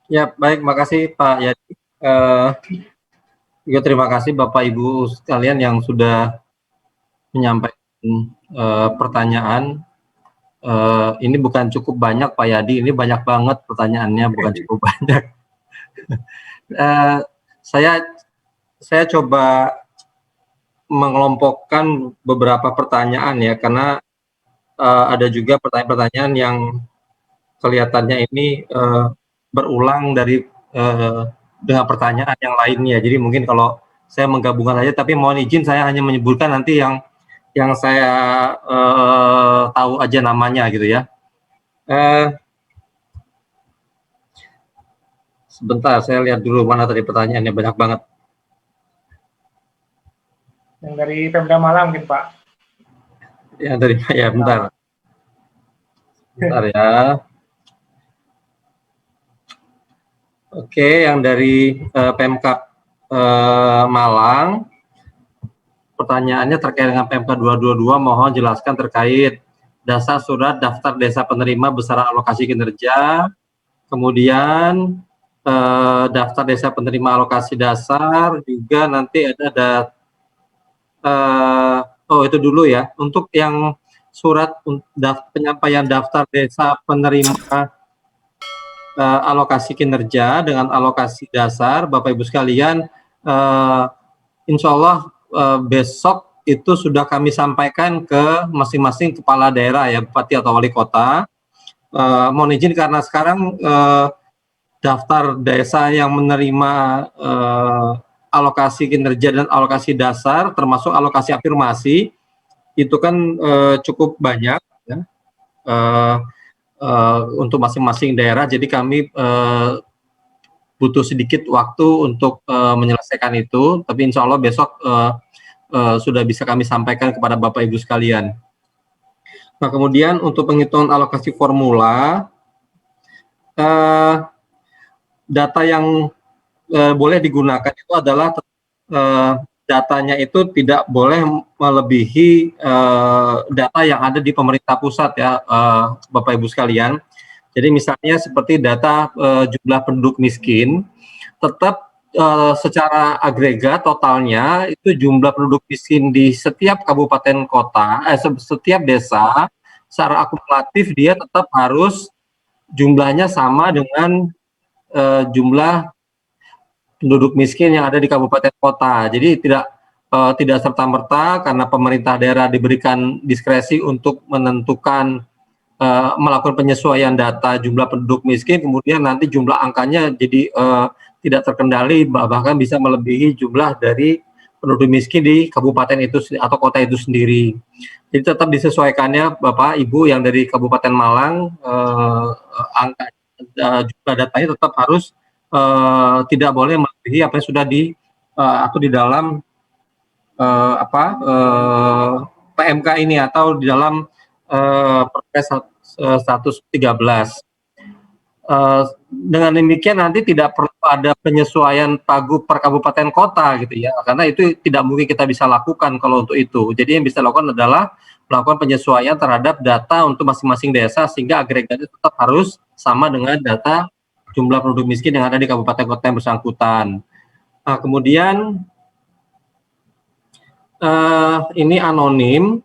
Ya, baik, makasih Pak Yadi. Eh, juga terima kasih Bapak Ibu sekalian yang sudah menyampaikan pertanyaan. Ini bukan cukup banyak Pak Yadi, ini banyak banget pertanyaannya, bukan cukup banyak. Eh, saya saya coba mengelompokkan beberapa pertanyaan ya, karena ada juga pertanyaan-pertanyaan yang kelihatannya ini berulang dari eh, dengan pertanyaan yang lainnya. Jadi mungkin kalau saya menggabungkan aja, tapi mohon izin saya hanya menyebutkan nanti yang saya tahu aja namanya gitu ya. Sebentar, saya lihat dulu mana tadi pertanyaannya, banyak banget. Yang dari Pemda Malang mungkin Pak. Ya dari ya bentar. Bentar ya. Oke, yang dari Pemkab Malang, pertanyaannya terkait dengan PMK 222, mohon jelaskan terkait dasar surat daftar desa penerima besaran alokasi kinerja, kemudian daftar desa penerima alokasi dasar, juga nanti ada oh itu dulu ya, untuk yang surat penyampaian daftar desa penerima alokasi kinerja dengan alokasi dasar, Bapak Ibu sekalian, insya Allah besok itu sudah kami sampaikan ke masing-masing kepala daerah ya, bupati atau wali kota. Mohon izin karena sekarang daftar desa yang menerima alokasi kinerja dan alokasi dasar, termasuk alokasi afirmasi, itu kan cukup banyak ya, untuk masing-masing daerah. Jadi kami butuh sedikit waktu untuk menyelesaikan itu, tapi insya Allah besok sudah bisa kami sampaikan kepada Bapak Ibu sekalian. Nah, kemudian untuk penghitungan alokasi formula, data yang boleh digunakan itu adalah datanya itu tidak boleh melebihi data yang ada di pemerintah pusat ya, Bapak Ibu sekalian. Jadi misalnya seperti data jumlah penduduk miskin, tetap secara agregat totalnya itu jumlah penduduk miskin di setiap kabupaten kota, setiap desa, secara akumulatif dia tetap harus jumlahnya sama dengan jumlah penduduk miskin yang ada di kabupaten kota. Jadi tidak serta-merta karena pemerintah daerah diberikan diskresi untuk menentukan melakukan penyesuaian data jumlah penduduk miskin, kemudian nanti jumlah angkanya jadi tidak terkendali, bahkan bisa melebihi jumlah dari penduduk miskin di kabupaten itu atau kota itu sendiri. Jadi tetap disesuaikannya Bapak Ibu yang dari Kabupaten Malang, angka jumlah datanya tetap harus tidak boleh melebihi apa yang sudah diatur di dalam PMK ini atau di dalam Perpres 113. Dengan demikian nanti tidak perlu ada penyesuaian Pagub per kabupaten kota gitu ya, karena itu tidak mungkin kita bisa lakukan kalau untuk itu. Jadi yang bisa lakukan adalah melakukan penyesuaian terhadap data untuk masing-masing desa sehingga agregatnya tetap harus sama dengan data jumlah penduduk miskin yang ada di kabupaten kota yang bersangkutan. Nah, kemudian ini anonim.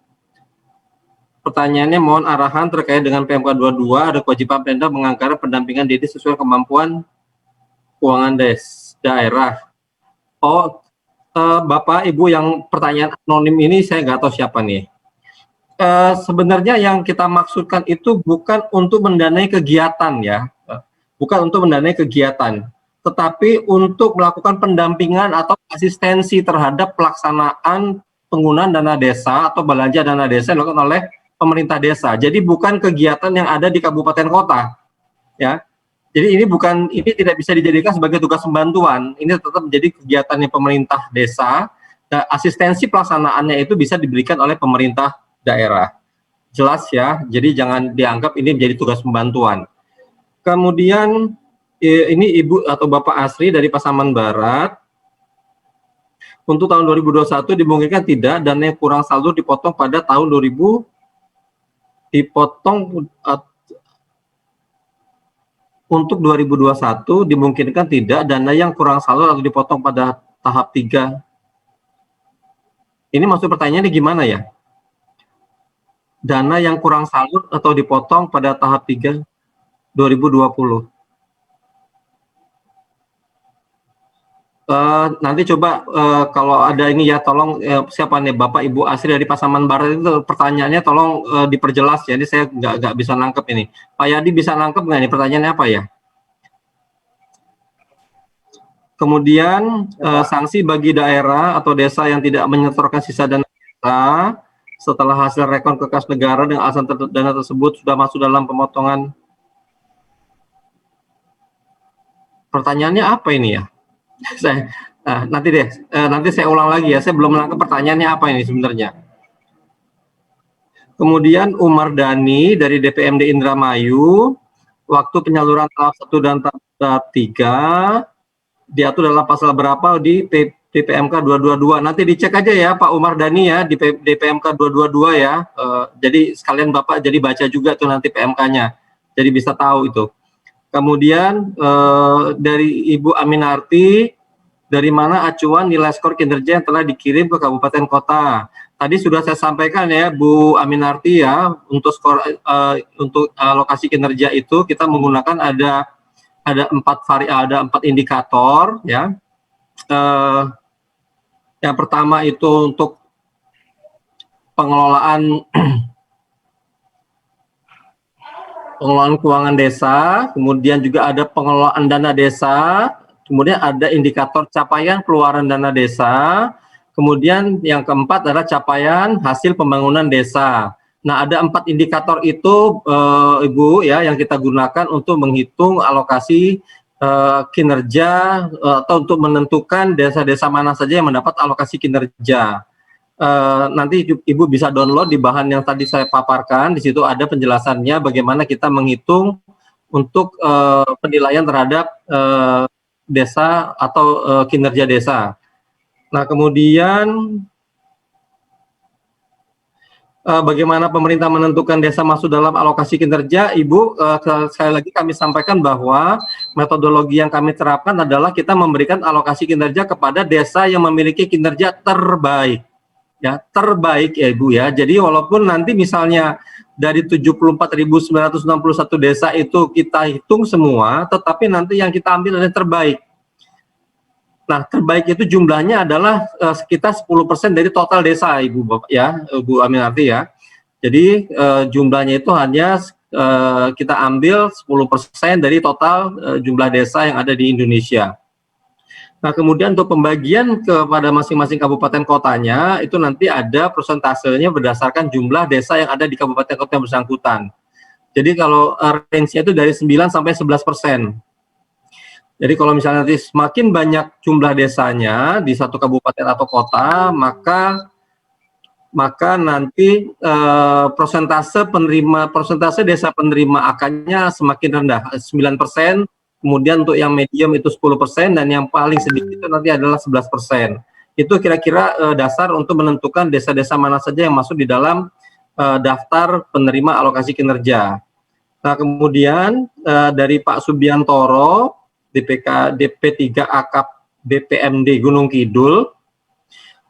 Pertanyaannya, mohon arahan terkait dengan PMK 22, ada kewajiban Pemda menganggarkan pendampingan didik sesuai kemampuan keuangan daerah. Oh, Bapak Ibu yang pertanyaan anonim ini saya nggak tahu siapa nih. Sebenarnya yang kita maksudkan itu bukan untuk mendanai kegiatan ya, bukan untuk mendanai kegiatan, tetapi untuk melakukan pendampingan atau asistensi terhadap pelaksanaan penggunaan dana desa atau belanja dana desa yang dilakukan oleh pemerintah desa. Jadi bukan kegiatan yang ada di kabupaten kota, ya. Jadi ini tidak bisa dijadikan sebagai tugas pembantuan. Ini tetap menjadi kegiatannya pemerintah desa. Dan asistensi pelaksanaannya itu bisa diberikan oleh pemerintah daerah. Jelas ya. Jadi jangan dianggap ini menjadi tugas pembantuan. Kemudian ini Ibu atau Bapak Asri dari Pasaman Barat. Untuk tahun 2021 dimungkinkan tidak dana yang kurang saldo dipotong pada tahun 2000 dipotong untuk 2021 dimungkinkan tidak dana yang kurang salur atau dipotong pada tahap 3. Ini maksud pertanyaannya gimana ya? Dana yang kurang salur atau dipotong pada tahap 3 2020. Nanti coba kalau ada ini ya, tolong siapa nih, Bapak Ibu Asri dari Pasaman Barat itu pertanyaannya tolong diperjelas, jadi saya nggak bisa nangkep ini. Pak Yadi bisa nangkep nggak ini pertanyaannya apa ya? Kemudian sanksi bagi daerah atau desa yang tidak menyetorkan sisa dana desa setelah hasil rekon ke kas negara dengan alasan dana tersebut sudah masuk dalam pemotongan. Pertanyaannya apa ini ya? Nanti saya ulang lagi ya, saya belum menangkap pertanyaannya apa ini sebenarnya. Kemudian Umar Dhani dari DPMD Indramayu, waktu penyaluran tahap 1 dan tahap 3 diatur dalam pasal berapa di PMK 222. Nanti dicek aja ya Pak Umar Dhani ya di PMK 222 ya. Jadi sekalian Bapak jadi baca juga tuh nanti PMK-nya. Jadi bisa tahu itu. Kemudian dari Ibu Aminarti, dari mana acuan nilai skor kinerja yang telah dikirim ke kabupaten kota? Tadi sudah saya sampaikan ya Bu Aminarti ya, untuk skor untuk alokasi kinerja itu kita menggunakan ada 4 indikator ya. Yang pertama itu untuk pengelolaan keuangan desa, kemudian juga ada pengelolaan dana desa, kemudian ada indikator capaian keluaran dana desa, kemudian yang keempat adalah capaian hasil pembangunan desa. Nah, ada 4 indikator itu Ibu ya yang kita gunakan untuk menghitung alokasi kinerja atau untuk menentukan desa-desa mana saja yang mendapat alokasi kinerja. Nanti Ibu bisa download di bahan yang tadi saya paparkan. Di situ ada penjelasannya bagaimana kita menghitung untuk penilaian terhadap desa atau kinerja desa. Nah, kemudian bagaimana pemerintah menentukan desa masuk dalam alokasi kinerja, Ibu, sekali lagi kami sampaikan bahwa metodologi yang kami terapkan adalah kita memberikan alokasi kinerja kepada desa yang memiliki kinerja terbaik. Ya, terbaik ya Ibu ya. Jadi walaupun nanti misalnya dari 74.961 desa itu kita hitung semua, tetapi nanti yang kita ambil adalah terbaik. Nah, terbaik itu jumlahnya adalah sekitar 10% dari total desa Ibu Bapak ya, Bu Aminarti ya. Jadi jumlahnya itu hanya kita ambil 10% dari total jumlah desa yang ada di Indonesia. Nah, kemudian untuk pembagian kepada masing-masing kabupaten kotanya, itu nanti ada persentasenya berdasarkan jumlah desa yang ada di kabupaten kota yang bersangkutan. Jadi kalau range-nya itu dari 9 sampai 11%. Jadi kalau misalnya nanti semakin banyak jumlah desanya di satu kabupaten atau kota, maka nanti persentase desa penerima akannya semakin rendah, 9%. Kemudian untuk yang medium itu 10% dan yang paling sedikit itu nanti adalah 11%. Itu kira-kira dasar untuk menentukan desa-desa mana saja yang masuk di dalam daftar penerima alokasi kinerja. Nah, kemudian dari Pak Subiantoro, DP3 Akap BPMD Gunung Kidul,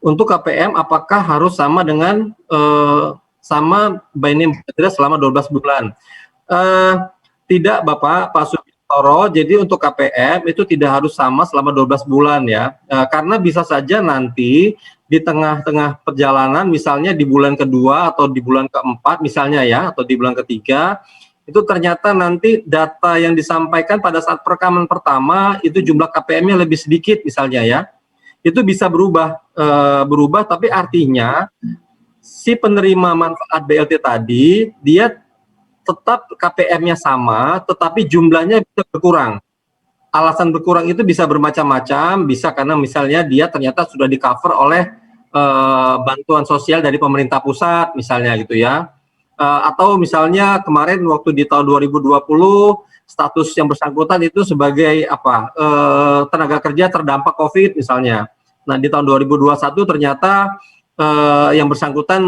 untuk KPM apakah harus sama dengan sama binding selama 12 bulan? Tidak Bapak, Pak Subiantoro. Jadi untuk KPM itu tidak harus sama selama 12 bulan ya, karena bisa saja nanti di tengah-tengah perjalanan, misalnya di bulan kedua atau di bulan keempat misalnya ya, atau di bulan ketiga, itu ternyata nanti data yang disampaikan pada saat perekaman pertama itu jumlah KPM-nya lebih sedikit misalnya ya, itu bisa berubah, tapi artinya si penerima manfaat BLT tadi dia tetap KPM-nya sama, tetapi jumlahnya bisa berkurang. Alasan berkurang itu bisa bermacam-macam, bisa karena misalnya dia ternyata sudah di-cover oleh bantuan sosial dari pemerintah pusat, misalnya gitu ya. Atau misalnya kemarin waktu di tahun 2020, status yang bersangkutan itu sebagai tenaga kerja terdampak COVID misalnya. Nah, di tahun 2021 ternyata yang bersangkutan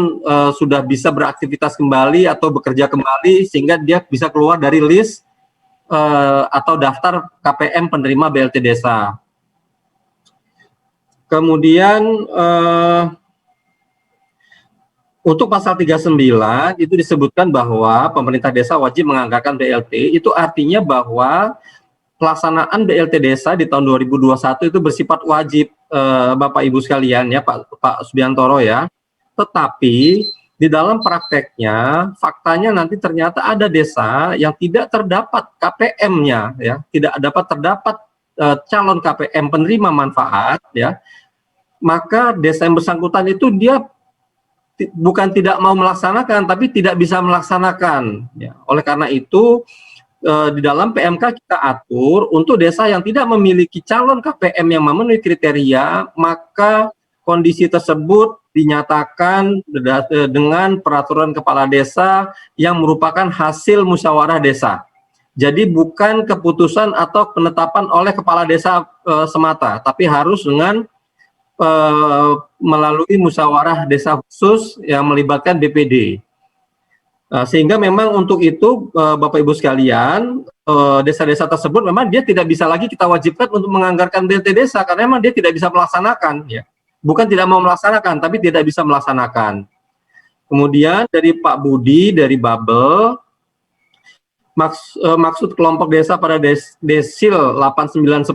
sudah bisa beraktivitas kembali atau bekerja kembali sehingga dia bisa keluar dari list atau daftar KPM penerima BLT Desa. Kemudian untuk pasal 39 itu disebutkan bahwa pemerintah desa wajib menganggarkan BLT, itu artinya bahwa pelaksanaan BLT Desa di tahun 2021 itu bersifat wajib, Bapak Ibu sekalian ya, Pak Subiantoro ya. Tetapi di dalam prakteknya, faktanya nanti ternyata ada desa yang tidak terdapat KPM-nya ya, tidak terdapat calon KPM penerima manfaat ya. Maka desa yang bersangkutan itu dia bukan tidak mau melaksanakan, tapi tidak bisa melaksanakan. Ya. Oleh karena itu, di dalam PMK kita atur untuk desa yang tidak memiliki calon KPM yang memenuhi kriteria, maka kondisi tersebut dinyatakan dengan peraturan kepala desa yang merupakan hasil musyawarah desa. Jadi bukan keputusan atau penetapan oleh kepala desa semata, tapi harus dengan melalui musyawarah desa khusus yang melibatkan BPD. Sehingga memang untuk itu Bapak Ibu sekalian, desa-desa tersebut memang dia tidak bisa lagi kita wajibkan untuk menganggarkan BLT Desa karena memang dia tidak bisa melaksanakan ya. Bukan tidak mau melaksanakan tapi tidak bisa melaksanakan. Kemudian dari Pak Budi dari Babel, maksud kelompok desa pada Desil 8910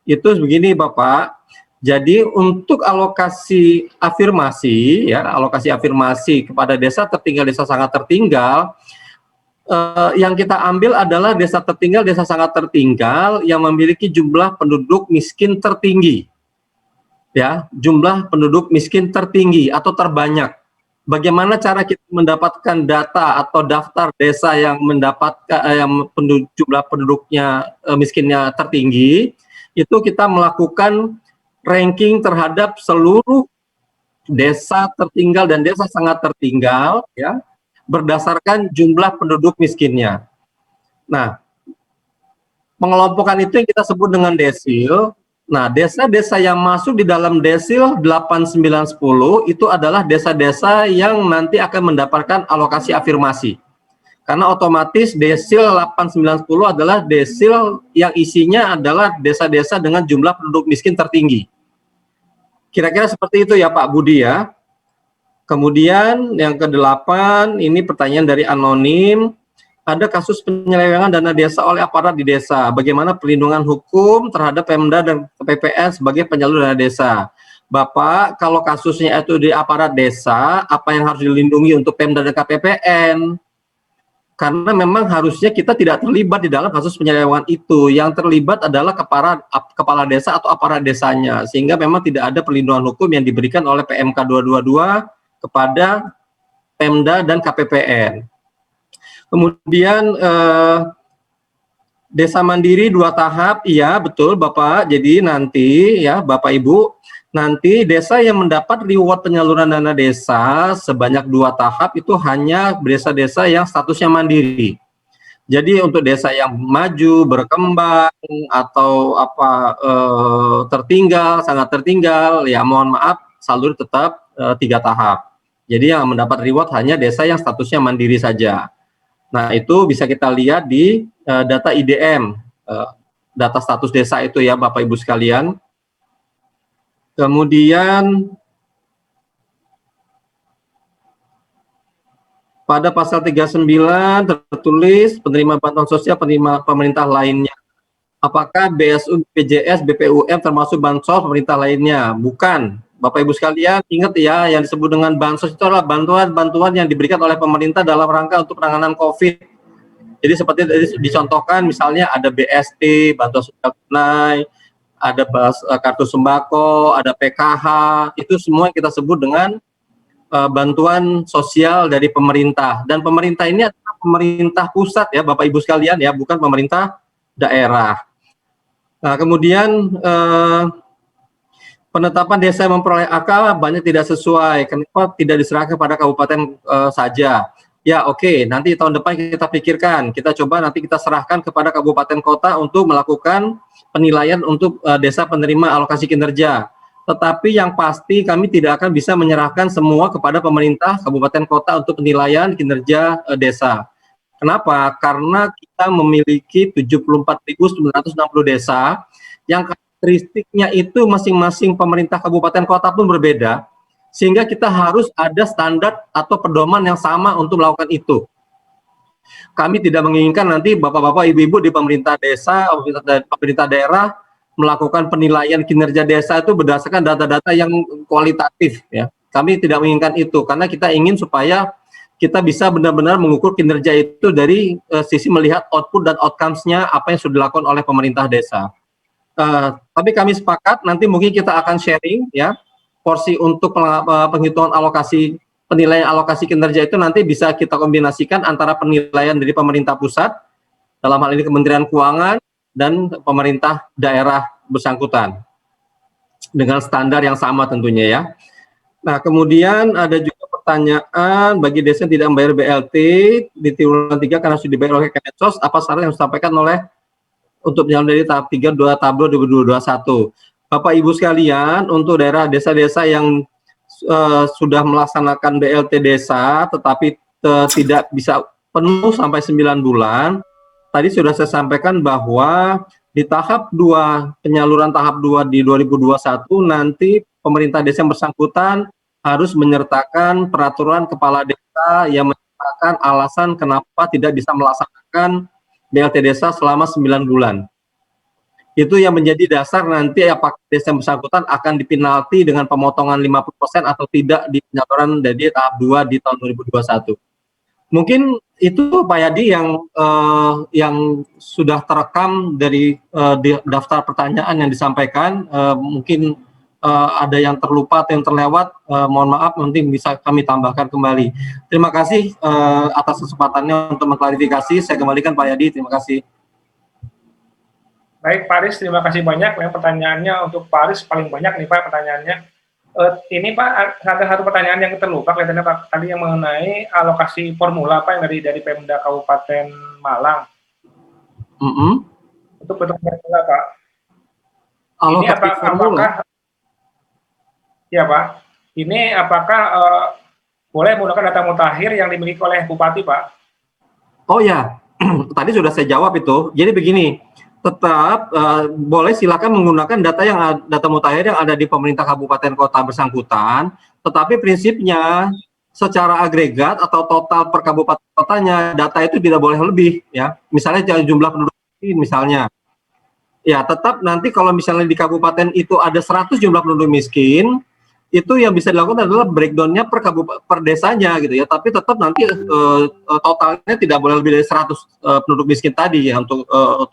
itu begini Bapak. Jadi untuk alokasi afirmasi ya, alokasi afirmasi kepada desa tertinggal, desa sangat tertinggal, yang kita ambil adalah desa tertinggal, desa sangat tertinggal yang memiliki jumlah penduduk miskin tertinggi. Ya, jumlah penduduk miskin tertinggi atau terbanyak. Bagaimana cara kita mendapatkan data atau daftar desa yang mendapatkan jumlah penduduknya miskinnya tertinggi? Itu kita melakukan ranking terhadap seluruh desa tertinggal dan desa sangat tertinggal ya, berdasarkan jumlah penduduk miskinnya. Nah, pengelompokan itu yang kita sebut dengan desil. Nah, desa-desa yang masuk di dalam desil 8910 itu adalah desa-desa yang nanti akan mendapatkan alokasi afirmasi. Karena otomatis desil 8910 adalah desil yang isinya adalah desa-desa dengan jumlah penduduk miskin tertinggi. Kira-kira seperti itu ya Pak Budi ya. Kemudian yang ke-8, ini pertanyaan dari anonim. Ada kasus penyelewengan dana desa oleh aparat di desa. Bagaimana perlindungan hukum terhadap Pemda dan KPPN sebagai penyalur dana desa? Bapak, kalau kasusnya itu di aparat desa, apa yang harus dilindungi untuk Pemda dan KPPN? Karena memang harusnya kita tidak terlibat di dalam kasus penyelewengan itu. Yang terlibat adalah kepala desa atau aparat desanya. Sehingga memang tidak ada perlindungan hukum yang diberikan oleh PMK 222 kepada Pemda dan KPPN. Kemudian desa mandiri 2 tahap, iya betul Bapak. Jadi nanti ya Bapak Ibu, nanti desa yang mendapat reward penyaluran dana desa sebanyak 2 tahap itu hanya desa-desa yang statusnya mandiri. Jadi untuk desa yang maju, berkembang atau tertinggal, sangat tertinggal, ya mohon maaf salur tetap 3 tahap. Jadi yang mendapat reward hanya desa yang statusnya mandiri saja. Nah itu bisa kita lihat di data IDM, data status desa itu ya Bapak Ibu sekalian. Kemudian pada pasal 39 tertulis penerima bantuan sosial pemerintah lainnya. Apakah BSU, BPJS, BPUM termasuk bansos pemerintah lainnya? Bukan. Bapak Ibu sekalian ingat ya, yang disebut dengan bansos itu adalah bantuan-bantuan yang diberikan oleh pemerintah dalam rangka untuk penanganan COVID. Jadi seperti dicontohkan misalnya ada BST, bantuan sosial tunai, ada kartu sembako, ada PKH, itu semua kita sebut dengan bantuan sosial dari pemerintah. Dan pemerintah ini adalah pemerintah pusat ya Bapak Ibu sekalian ya, bukan pemerintah daerah. Nah kemudian penetapan desa yang memperoleh AK banyak tidak sesuai. Kenapa tidak diserahkan kepada kabupaten saja? Ya oke, nanti tahun depan kita pikirkan. Kita coba nanti kita serahkan kepada kabupaten kota untuk melakukan penilaian untuk desa penerima alokasi kinerja. Tetapi yang pasti kami tidak akan bisa menyerahkan semua kepada pemerintah kabupaten kota untuk penilaian kinerja desa. Kenapa? Karena kita memiliki 74.960 desa yang karakteristiknya itu masing-masing pemerintah kabupaten kota pun berbeda, sehingga kita harus ada standar atau pedoman yang sama untuk melakukan itu. Kami tidak menginginkan nanti bapak-bapak, ibu-ibu di pemerintah desa, pemerintah daerah melakukan penilaian kinerja desa itu berdasarkan data-data yang kualitatif, ya. Kami tidak menginginkan itu karena kita ingin supaya kita bisa benar-benar mengukur kinerja itu dari sisi melihat output dan outcomes-nya apa yang sudah dilakukan oleh pemerintah desa. Tapi kami sepakat nanti mungkin kita akan sharing, ya, porsi untuk penghitungan alokasi, penilaian alokasi kinerja itu nanti bisa kita kombinasikan antara penilaian dari pemerintah pusat, dalam hal ini Kementerian Keuangan, dan pemerintah daerah bersangkutan dengan standar yang sama tentunya, ya. Nah, kemudian ada juga pertanyaan, bagi desa yang tidak membayar BLT di triwulan 3 karena sudah dibayar oleh Kemensos, apa saran yang disampaikan oleh untuk penyalur dari tahap 3 tablo 2021. Bapak Ibu sekalian, untuk daerah desa-desa yang sudah melaksanakan BLT desa tetapi tidak bisa penuh sampai 9 bulan, tadi sudah saya sampaikan bahwa di tahap 2, penyaluran tahap 2 di 2021 nanti pemerintah desa yang bersangkutan harus menyertakan peraturan kepala desa yang menyertakan alasan kenapa tidak bisa melaksanakan BLT desa selama 9 bulan. Itu yang menjadi dasar nanti apakah desa yang bersangkutan akan dipinalti dengan pemotongan 50% atau tidak di penyaluran dari tahap 2 di tahun 2021. Mungkin itu Pak Yadi yang sudah terekam dari daftar pertanyaan yang disampaikan. Mungkin ada yang terlupa atau yang terlewat, mohon maaf, nanti bisa kami tambahkan kembali. Terima kasih atas kesempatannya untuk mengklarifikasi. Saya kembalikan Pak Yadi, terima kasih. Baik Pak Aris, terima kasih banyak. Pertanyaannya untuk Pak Aris paling banyak nih Pak pertanyaannya. Ini Pak, ada satu pertanyaan yang terlupa kelihatannya Pak, tadi yang mengenai alokasi formula Pak yang dari Pemda Kabupaten Malang. Untuk bentuk formula Pak. Ini apakah ya Pak, ini apakah boleh menggunakan data mutakhir yang dimiliki oleh Bupati Pak? Oh ya, tadi sudah saya jawab itu. Jadi begini, tetap boleh silakan menggunakan data mutakhir yang ada di pemerintah kabupaten kota bersangkutan, tetapi prinsipnya secara agregat atau total per kabupaten kotanya data itu tidak boleh lebih, ya. Misalnya jumlah penduduk misalnya. Ya, tetap nanti kalau misalnya di kabupaten itu ada 100 jumlah penduduk miskin, itu yang bisa dilakukan adalah breakdown-nya per desanya gitu ya, tapi tetap nanti totalnya tidak boleh lebih dari 100 penduduk miskin tadi ya untuk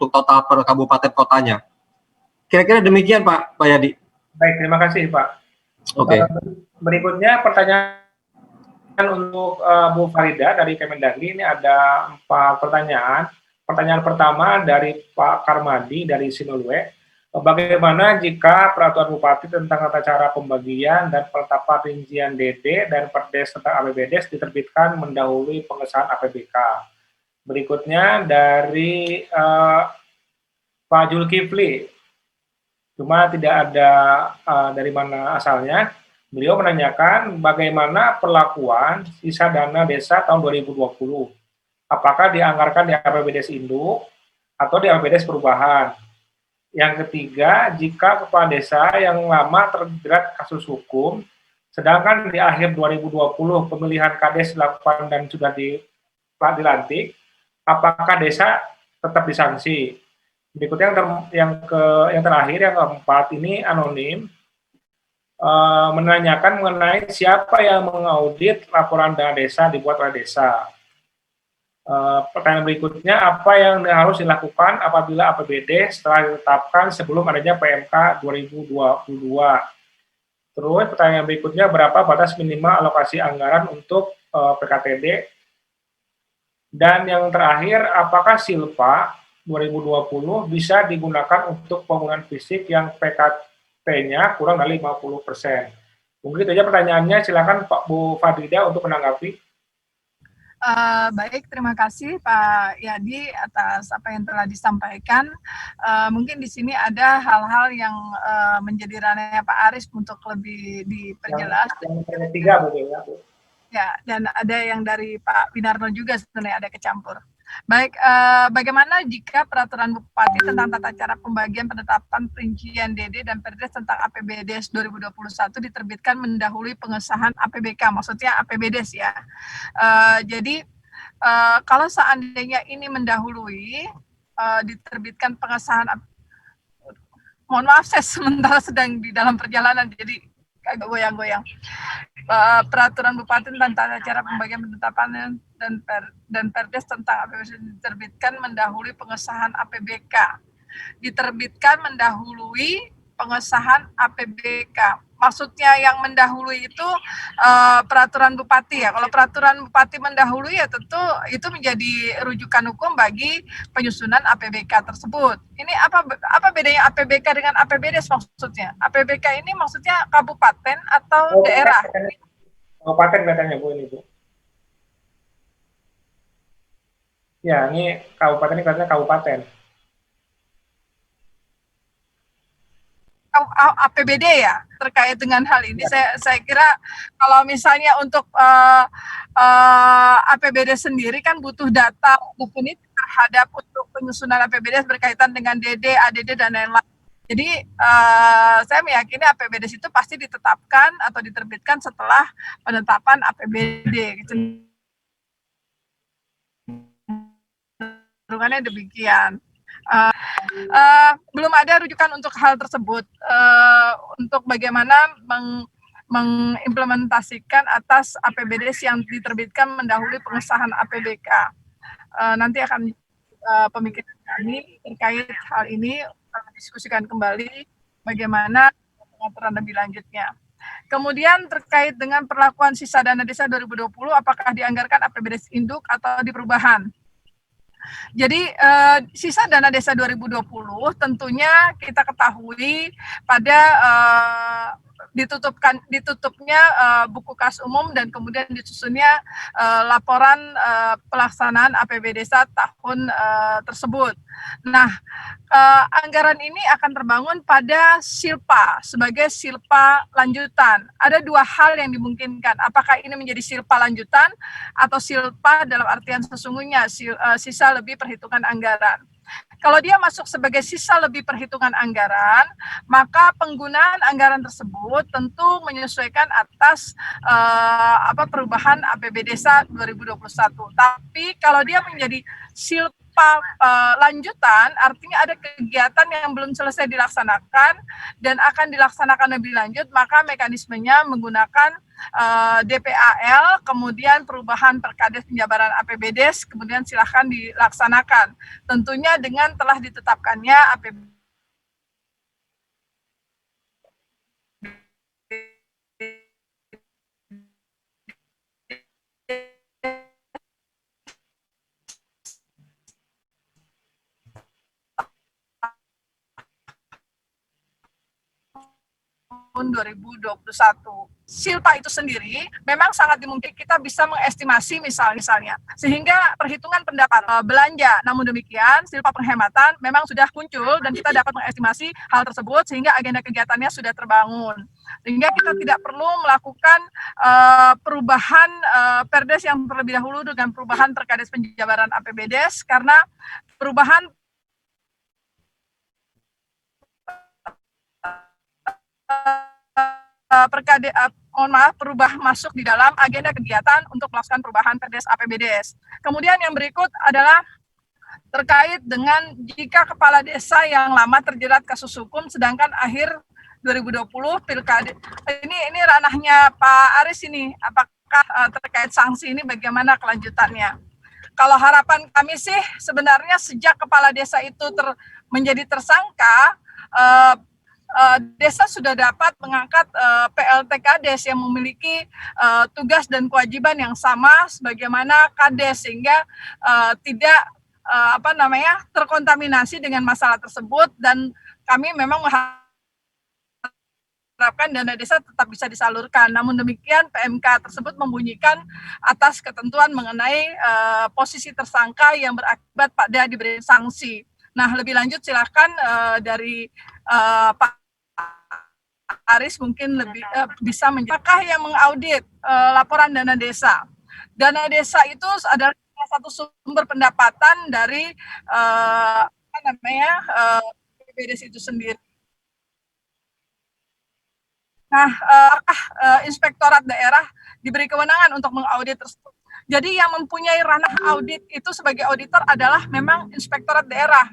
total per kabupaten kotanya. Kira-kira demikian Pak Yadi. Baik, terima kasih Pak. Oke. Berikutnya pertanyaan untuk Bu Farida dari Kemendagri, ini ada 4 pertanyaan. Pertanyaan pertama dari Pak Karmadi dari Sinulwe. Bagaimana jika peraturan Bupati tentang tata cara pembagian dan penetapan rincian DD dan Perdes tentang APBDes diterbitkan mendahului pengesahan APBK? Berikutnya dari Pak Julkifli, cuma tidak ada dari mana asalnya. Beliau menanyakan bagaimana perlakuan sisa dana desa tahun 2020. Apakah dianggarkan di APBDes Induk atau di APBDes Perubahan? Yang ketiga, jika kepala desa yang lama terjerat kasus hukum, sedangkan di akhir 2020 pemilihan kades dilakukan dan sudah dilantik, apakah desa tetap disanksi? Berikutnya yang terakhir, yang keempat, ini anonim, menanyakan mengenai siapa yang mengaudit laporan dana desa dibuat oleh desa. Pertanyaan berikutnya, apa yang harus dilakukan apabila APBD setelah ditetapkan sebelum adanya PMK 2022? Terus pertanyaan berikutnya, berapa batas minimal alokasi anggaran untuk PKTD? Dan yang terakhir, apakah Silpa 2020 bisa digunakan untuk pembangunan fisik yang PKT-nya kurang dari 50%? Mungkin itu aja pertanyaannya, silakan Pak Bu Fadrida untuk menanggapi. Baik, terima kasih Pak Yadi atas apa yang telah disampaikan. Mungkin di sini ada hal-hal yang menjadi ranahnya Pak Aris untuk lebih diperjelas. Yang ketiga mungkin ya, Bu. Ya, dan ada yang dari Pak Winarno juga sebenarnya ada kecampur. Baik, bagaimana jika peraturan Bupati tentang tata cara pembagian penetapan perincian DD dan Perdes tentang APBDes 2021 diterbitkan mendahului pengesahan APBK, maksudnya APBDes ya. Jadi kalau seandainya ini mendahului diterbitkan pengesahan, mohon maaf saya sementara sedang di dalam perjalanan jadi agak goyang-goyang. Peraturan Bupati tentang tata cara pembagian penetapan dan Perdes tentang APBD diterbitkan mendahului pengesahan APBK. Diterbitkan mendahului pengesahan APBK. Maksudnya yang mendahului itu peraturan Bupati ya. Kalau peraturan Bupati mendahului ya tentu itu menjadi rujukan hukum bagi penyusunan APBK tersebut. Ini apa bedanya APBK dengan APBD maksudnya? APBK ini maksudnya kabupaten atau daerah? Kabupaten katanya Bu ini Bu. Ya, ini kabupaten ini katanya kabupaten. APBD ya terkait dengan hal ini. Saya kira kalau misalnya untuk APBD sendiri kan butuh data definitif terhadap untuk penyusunan APBD berkaitan dengan DD, ADD dan lain-lain. Jadi saya meyakini APBD itu pasti ditetapkan atau diterbitkan setelah penetapan APBD. Kecenderungannya demikian. Belum ada rujukan untuk hal tersebut, untuk bagaimana mengimplementasikan atas APBD yang diterbitkan mendahului pengesahan APBK. Nanti akan pemikiran kami terkait hal ini diskusikan kembali bagaimana pengaturan lebih lanjutnya. Kemudian terkait dengan perlakuan sisa dana desa 2020, apakah dianggarkan APBD induk atau di perubahan? Jadi sisa dana desa 2020 tentunya kita ketahui pada ditutupnya buku kas umum dan kemudian disusunnya laporan pelaksanaan APBD desa tahun tersebut. Nah, anggaran ini akan terbangun pada silpa sebagai silpa lanjutan. Ada dua hal yang dimungkinkan. Apakah ini menjadi silpa lanjutan atau silpa dalam artian sesungguhnya sisa lebih perhitungan anggaran. Kalau dia masuk sebagai sisa lebih perhitungan anggaran, maka penggunaan anggaran tersebut tentu menyesuaikan atas perubahan APBD desa 2021. Tapi kalau dia menjadi silpa lanjutan, artinya ada kegiatan yang belum selesai dilaksanakan dan akan dilaksanakan lebih lanjut, maka mekanismenya menggunakan DPAL, kemudian perubahan perkades penjabaran APBDes, kemudian silahkan dilaksanakan. Tentunya dengan telah ditetapkannya APBD tahun 2021. Silpa itu sendiri memang sangat dimungkinkan kita bisa mengestimasi misalnya sehingga perhitungan pendapat belanja. Namun demikian silpa penghematan memang sudah muncul dan kita dapat mengestimasi hal tersebut sehingga agenda kegiatannya sudah terbangun. Sehingga kita tidak perlu melakukan perubahan Perdes yang terlebih dahulu dengan perubahan perkades penjabaran APBDes karena perubahan perubah masuk di dalam agenda kegiatan untuk melakukan perubahan Perdes APBDes. Kemudian yang berikut adalah terkait dengan jika kepala desa yang lama terjerat kasus hukum sedangkan akhir 2020 pilkada ini ranahnya Pak Aris ini, apakah terkait sanksi ini bagaimana kelanjutannya? Kalau harapan kami sih sebenarnya sejak kepala desa itu menjadi tersangka, desa sudah dapat mengangkat PLT Kades yang memiliki tugas dan kewajiban yang sama sebagaimana Kades sehingga tidak terkontaminasi dengan masalah tersebut dan kami memang mengharapkan dana desa tetap bisa disalurkan. Namun demikian PMK tersebut membunyikan atas ketentuan mengenai posisi tersangka yang berakibat pada diberi sanksi. Nah, lebih lanjut silakan dari Pak Aris mungkin lebih bisa menjelaskan yang mengaudit laporan dana desa. Dana desa itu adalah salah satu sumber pendapatan dari APBDes itu sendiri. Nah, inspektorat daerah diberi kewenangan untuk mengaudit tersebut. Jadi yang mempunyai ranah audit itu sebagai auditor adalah memang inspektorat daerah.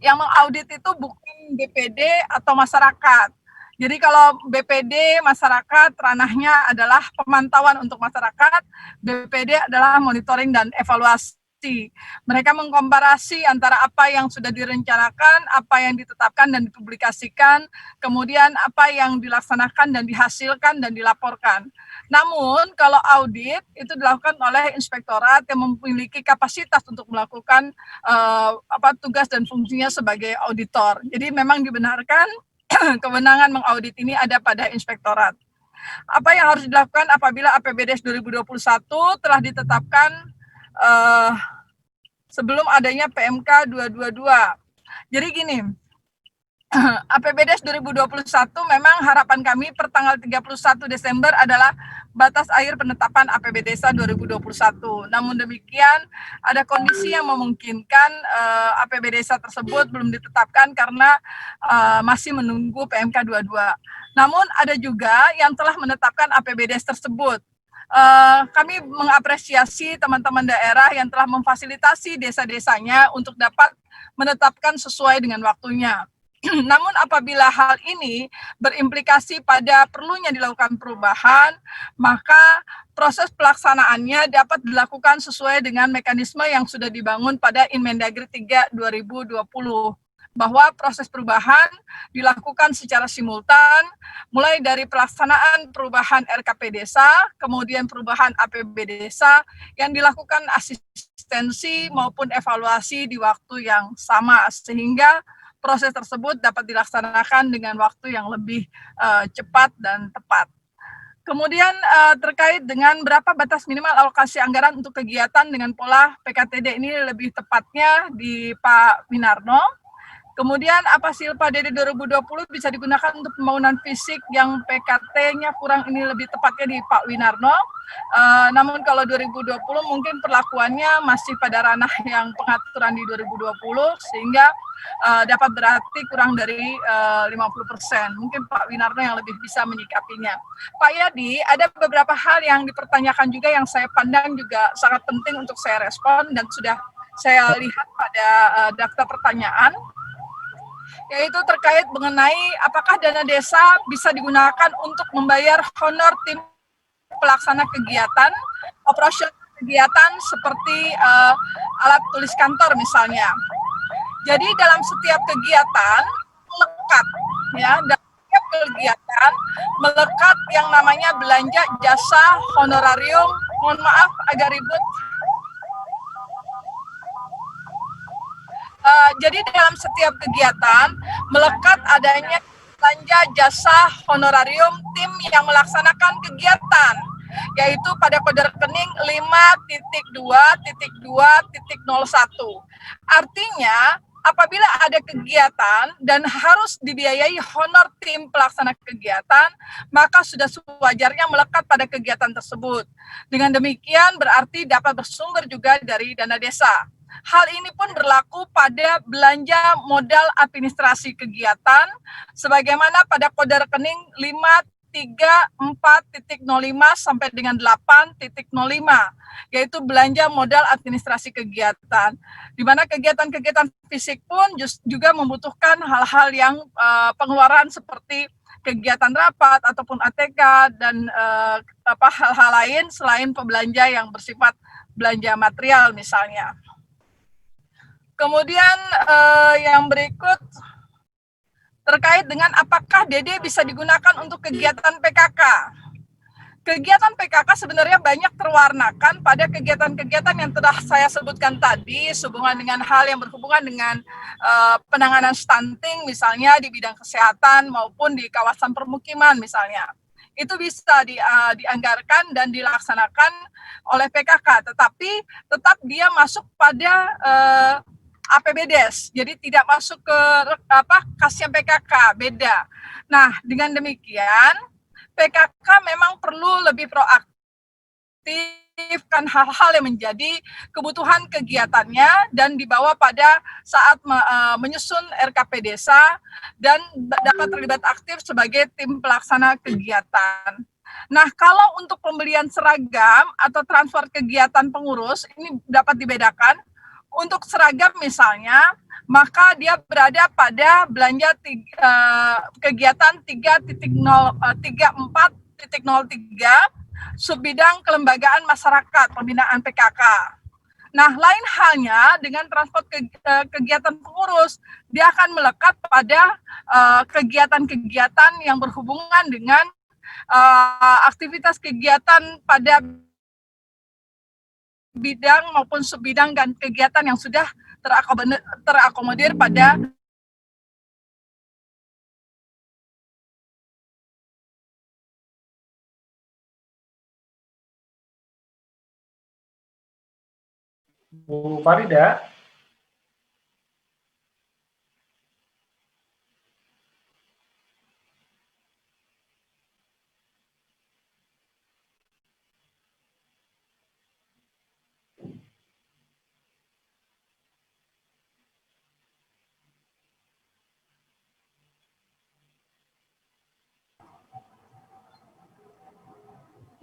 Yang mengaudit itu bukan BPD atau masyarakat. Jadi kalau BPD masyarakat ranahnya adalah pemantauan untuk masyarakat, BPD adalah monitoring dan evaluasi. Mereka mengkomparasi antara apa yang sudah direncanakan, apa yang ditetapkan dan dipublikasikan, kemudian apa yang dilaksanakan dan dihasilkan dan dilaporkan. Namun kalau audit itu dilakukan oleh inspektorat yang memiliki kapasitas untuk melakukan tugas dan fungsinya sebagai auditor. Jadi memang dibenarkan kewenangan mengaudit ini ada pada inspektorat. Apa yang harus dilakukan apabila APBDes 2021 telah ditetapkan sebelum adanya PMK 222. Jadi gini, APBDes 2021 memang harapan kami per tanggal 31 Desember adalah batas akhir penetapan APBD Desa 2021. Namun demikian, ada kondisi yang memungkinkan APBD Desa tersebut belum ditetapkan karena masih menunggu PMK 22. Namun ada juga yang telah menetapkan APBD tersebut. Kami mengapresiasi teman-teman daerah yang telah memfasilitasi desa-desanya untuk dapat menetapkan sesuai dengan waktunya. Namun apabila hal ini berimplikasi pada perlunya dilakukan perubahan, maka proses pelaksanaannya dapat dilakukan sesuai dengan mekanisme yang sudah dibangun pada Inmendagri 3 2020. Bahwa proses perubahan dilakukan secara simultan, mulai dari pelaksanaan perubahan RKP Desa, kemudian perubahan APBD Desa, yang dilakukan asistensi maupun evaluasi di waktu yang sama, sehingga proses tersebut dapat dilaksanakan dengan waktu yang lebih cepat dan tepat. Kemudian terkait dengan berapa batas minimal alokasi anggaran untuk kegiatan dengan pola PKTD ini lebih tepatnya di Pak Winarno. Kemudian apa Silpa DD 2020 bisa digunakan untuk pembangunan fisik yang PKT-nya kurang, ini lebih tepatnya di Pak Winarno. Namun kalau 2020 mungkin perlakuannya masih pada ranah yang pengaturan di 2020 sehingga dapat berarti kurang dari 50%. Mungkin Pak Winarno yang lebih bisa menyikapinya. Pak Yadi, ada beberapa hal yang dipertanyakan juga yang saya pandang juga sangat penting untuk saya respon dan sudah saya lihat pada daftar pertanyaan, yaitu terkait mengenai apakah dana desa bisa digunakan untuk membayar honor tim pelaksana kegiatan, operasional kegiatan seperti alat tulis kantor misalnya. Jadi dalam setiap kegiatan melekat, ya, dalam setiap kegiatan melekat yang namanya belanja jasa honorarium. Mohon maaf agak ribut. Jadi dalam setiap kegiatan melekat adanya belanja jasa honorarium tim yang melaksanakan kegiatan, yaitu pada kode rekening 5.2.2.01. Artinya apabila ada kegiatan dan harus dibiayai honor tim pelaksana kegiatan, maka sudah sewajarnya melekat pada kegiatan tersebut. Dengan demikian berarti dapat bersumber juga dari dana desa. Hal ini pun berlaku pada belanja modal administrasi kegiatan, sebagaimana pada kode rekening 534.05 sampai dengan 8.05, yaitu belanja modal administrasi kegiatan, di mana kegiatan-kegiatan fisik pun juga membutuhkan hal-hal yang pengeluaran seperti kegiatan rapat ataupun ATK dan hal-hal lain selain pembelanja yang bersifat belanja material misalnya. Kemudian yang berikut terkait dengan apakah DD bisa digunakan untuk kegiatan PKK. Kegiatan PKK sebenarnya banyak terwarnakan pada kegiatan-kegiatan yang telah saya sebutkan tadi, sehubungan dengan hal yang berhubungan dengan penanganan stunting misalnya di bidang kesehatan maupun di kawasan permukiman misalnya. Itu bisa dianggarkan dan dilaksanakan oleh PKK, tetapi tetap dia masuk pada APBDes, jadi tidak masuk ke kasnya PKK, beda. Nah, dengan demikian PKK memang perlu lebih proaktif mengaktifkan hal-hal yang menjadi kebutuhan kegiatannya dan dibawa pada saat menyusun RKP desa dan dapat terlibat aktif sebagai tim pelaksana kegiatan. Nah, kalau untuk pembelian seragam atau transfer kegiatan pengurus, ini dapat dibedakan. Untuk seragam misalnya, maka dia berada pada belanja kegiatan 3.34.03 subbidang kelembagaan masyarakat pembinaan PKK. Nah, lain halnya dengan transport kegiatan pengurus, dia akan melekat pada kegiatan-kegiatan yang berhubungan dengan aktivitas kegiatan pada bidang maupun subbidang dan kegiatan yang sudah terakomodir pada Bu Farida.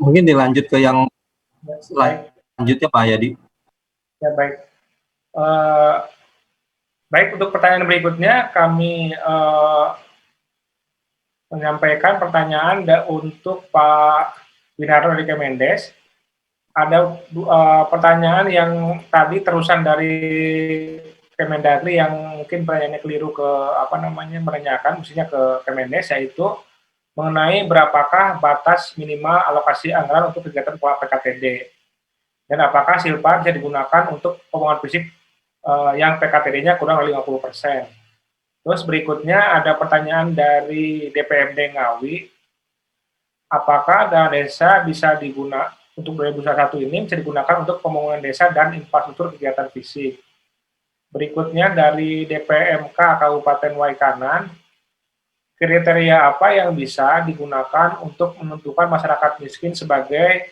Mungkin dilanjut ke yang selanjutnya Pak Yadi. Ya, baik. Baik, untuk pertanyaan berikutnya kami menyampaikan pertanyaan untuk Pak Winarno dari Kemendes. Ada pertanyaan yang tadi terusan dari Kemendagri yang mungkin pertanyaannya keliru ke menanyakan mestinya ke Kemendes, yaitu mengenai berapakah batas minimal alokasi anggaran untuk kegiatan PKTD dan apakah silpa bisa digunakan untuk pembangunan fisik yang PKTD-nya kurang dari 50%. Terus berikutnya ada pertanyaan dari DPMD Ngawi, apakah dana desa bisa digunakan untuk 2021 ini bisa digunakan untuk pembangunan desa dan infrastruktur kegiatan fisik. Berikutnya dari DPMK Kabupaten Waikanan, kriteria apa yang bisa digunakan untuk menentukan masyarakat miskin sebagai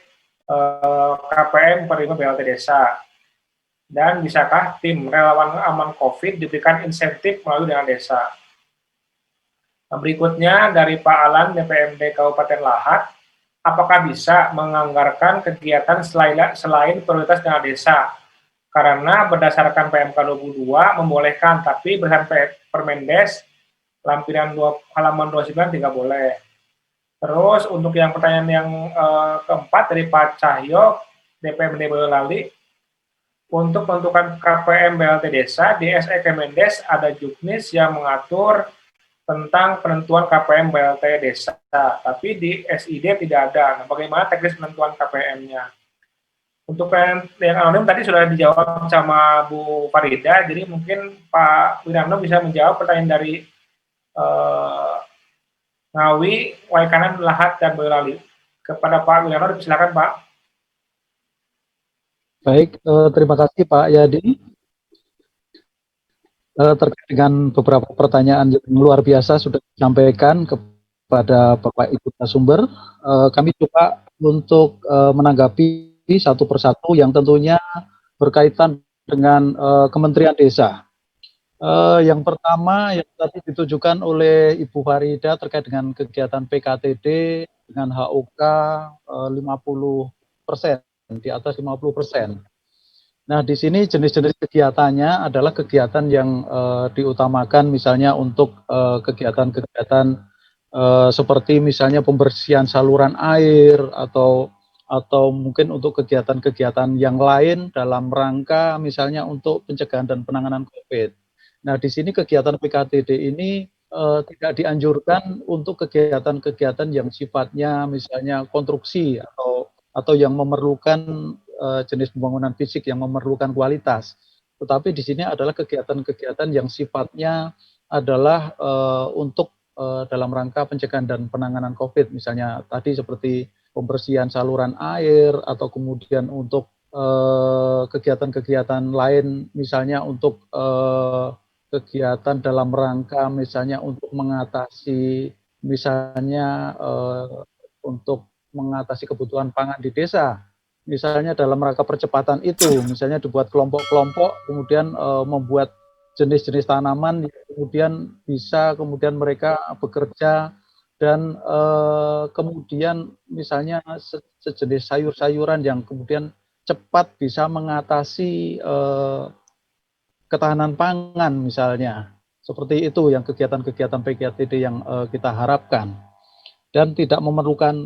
KPM penerima BLT desa? Dan bisakah tim relawan aman COVID diberikan insentif melalui dana desa? Nah, berikutnya dari Pak Alan DPMD Kabupaten Lahat, apakah bisa menganggarkan kegiatan selain prioritas dana desa? Karena berdasarkan PMK 22 membolehkan, tapi berdasarkan Permendes lampiran halaman 29 tidak boleh. Terus untuk yang pertanyaan yang keempat dari Pak Cahyo DPMD Boyolali, untuk menentukan KPM BLT desa di SE Kemendes ada juknis yang mengatur tentang penentuan KPM BLT desa, tapi di SID tidak ada. Nah, bagaimana teknis penentuan KPM-nya? Untuk yang anonim tadi sudah dijawab sama Bu Farida, jadi mungkin Pak Winarno bisa menjawab pertanyaan dari Ngawi, Waikanan, Lahat, dan Boyolali. Kepada Pak Winarno, silakan Pak. Baik, terima kasih Pak Yadi. Terkait dengan beberapa pertanyaan yang luar biasa sudah disampaikan kepada Bapak Ibu narasumber, kami coba untuk menanggapi satu persatu yang tentunya berkaitan dengan Kementerian Desa. Yang pertama yang tadi ditujukan oleh Ibu Farida terkait dengan kegiatan PKTD dengan HOK 50%, di atas 50%. Nah, di sini jenis-jenis kegiatannya adalah kegiatan yang diutamakan misalnya untuk kegiatan-kegiatan seperti misalnya pembersihan saluran air atau mungkin untuk kegiatan-kegiatan yang lain dalam rangka misalnya untuk pencegahan dan penanganan COVID. Nah, di sini kegiatan PKTD ini tidak dianjurkan untuk kegiatan-kegiatan yang sifatnya misalnya konstruksi atau yang memerlukan jenis pembangunan fisik yang memerlukan kualitas. Tetapi di sini adalah kegiatan-kegiatan yang sifatnya adalah untuk dalam rangka pencegahan dan penanganan COVID, misalnya tadi seperti pembersihan saluran air atau kemudian untuk kegiatan-kegiatan lain, misalnya untuk kegiatan dalam rangka misalnya untuk mengatasi misalnya untuk mengatasi kebutuhan pangan di desa. misalnya dalam rangka percepatan itu, misalnya dibuat kelompok-kelompok, kemudian membuat jenis-jenis tanaman, kemudian bisa kemudian mereka bekerja dan kemudian misalnya sejenis sayur-sayuran yang kemudian cepat bisa mengatasi ketahanan pangan misalnya. Seperti itu yang kegiatan-kegiatan PKTD yang kita harapkan dan tidak memerlukan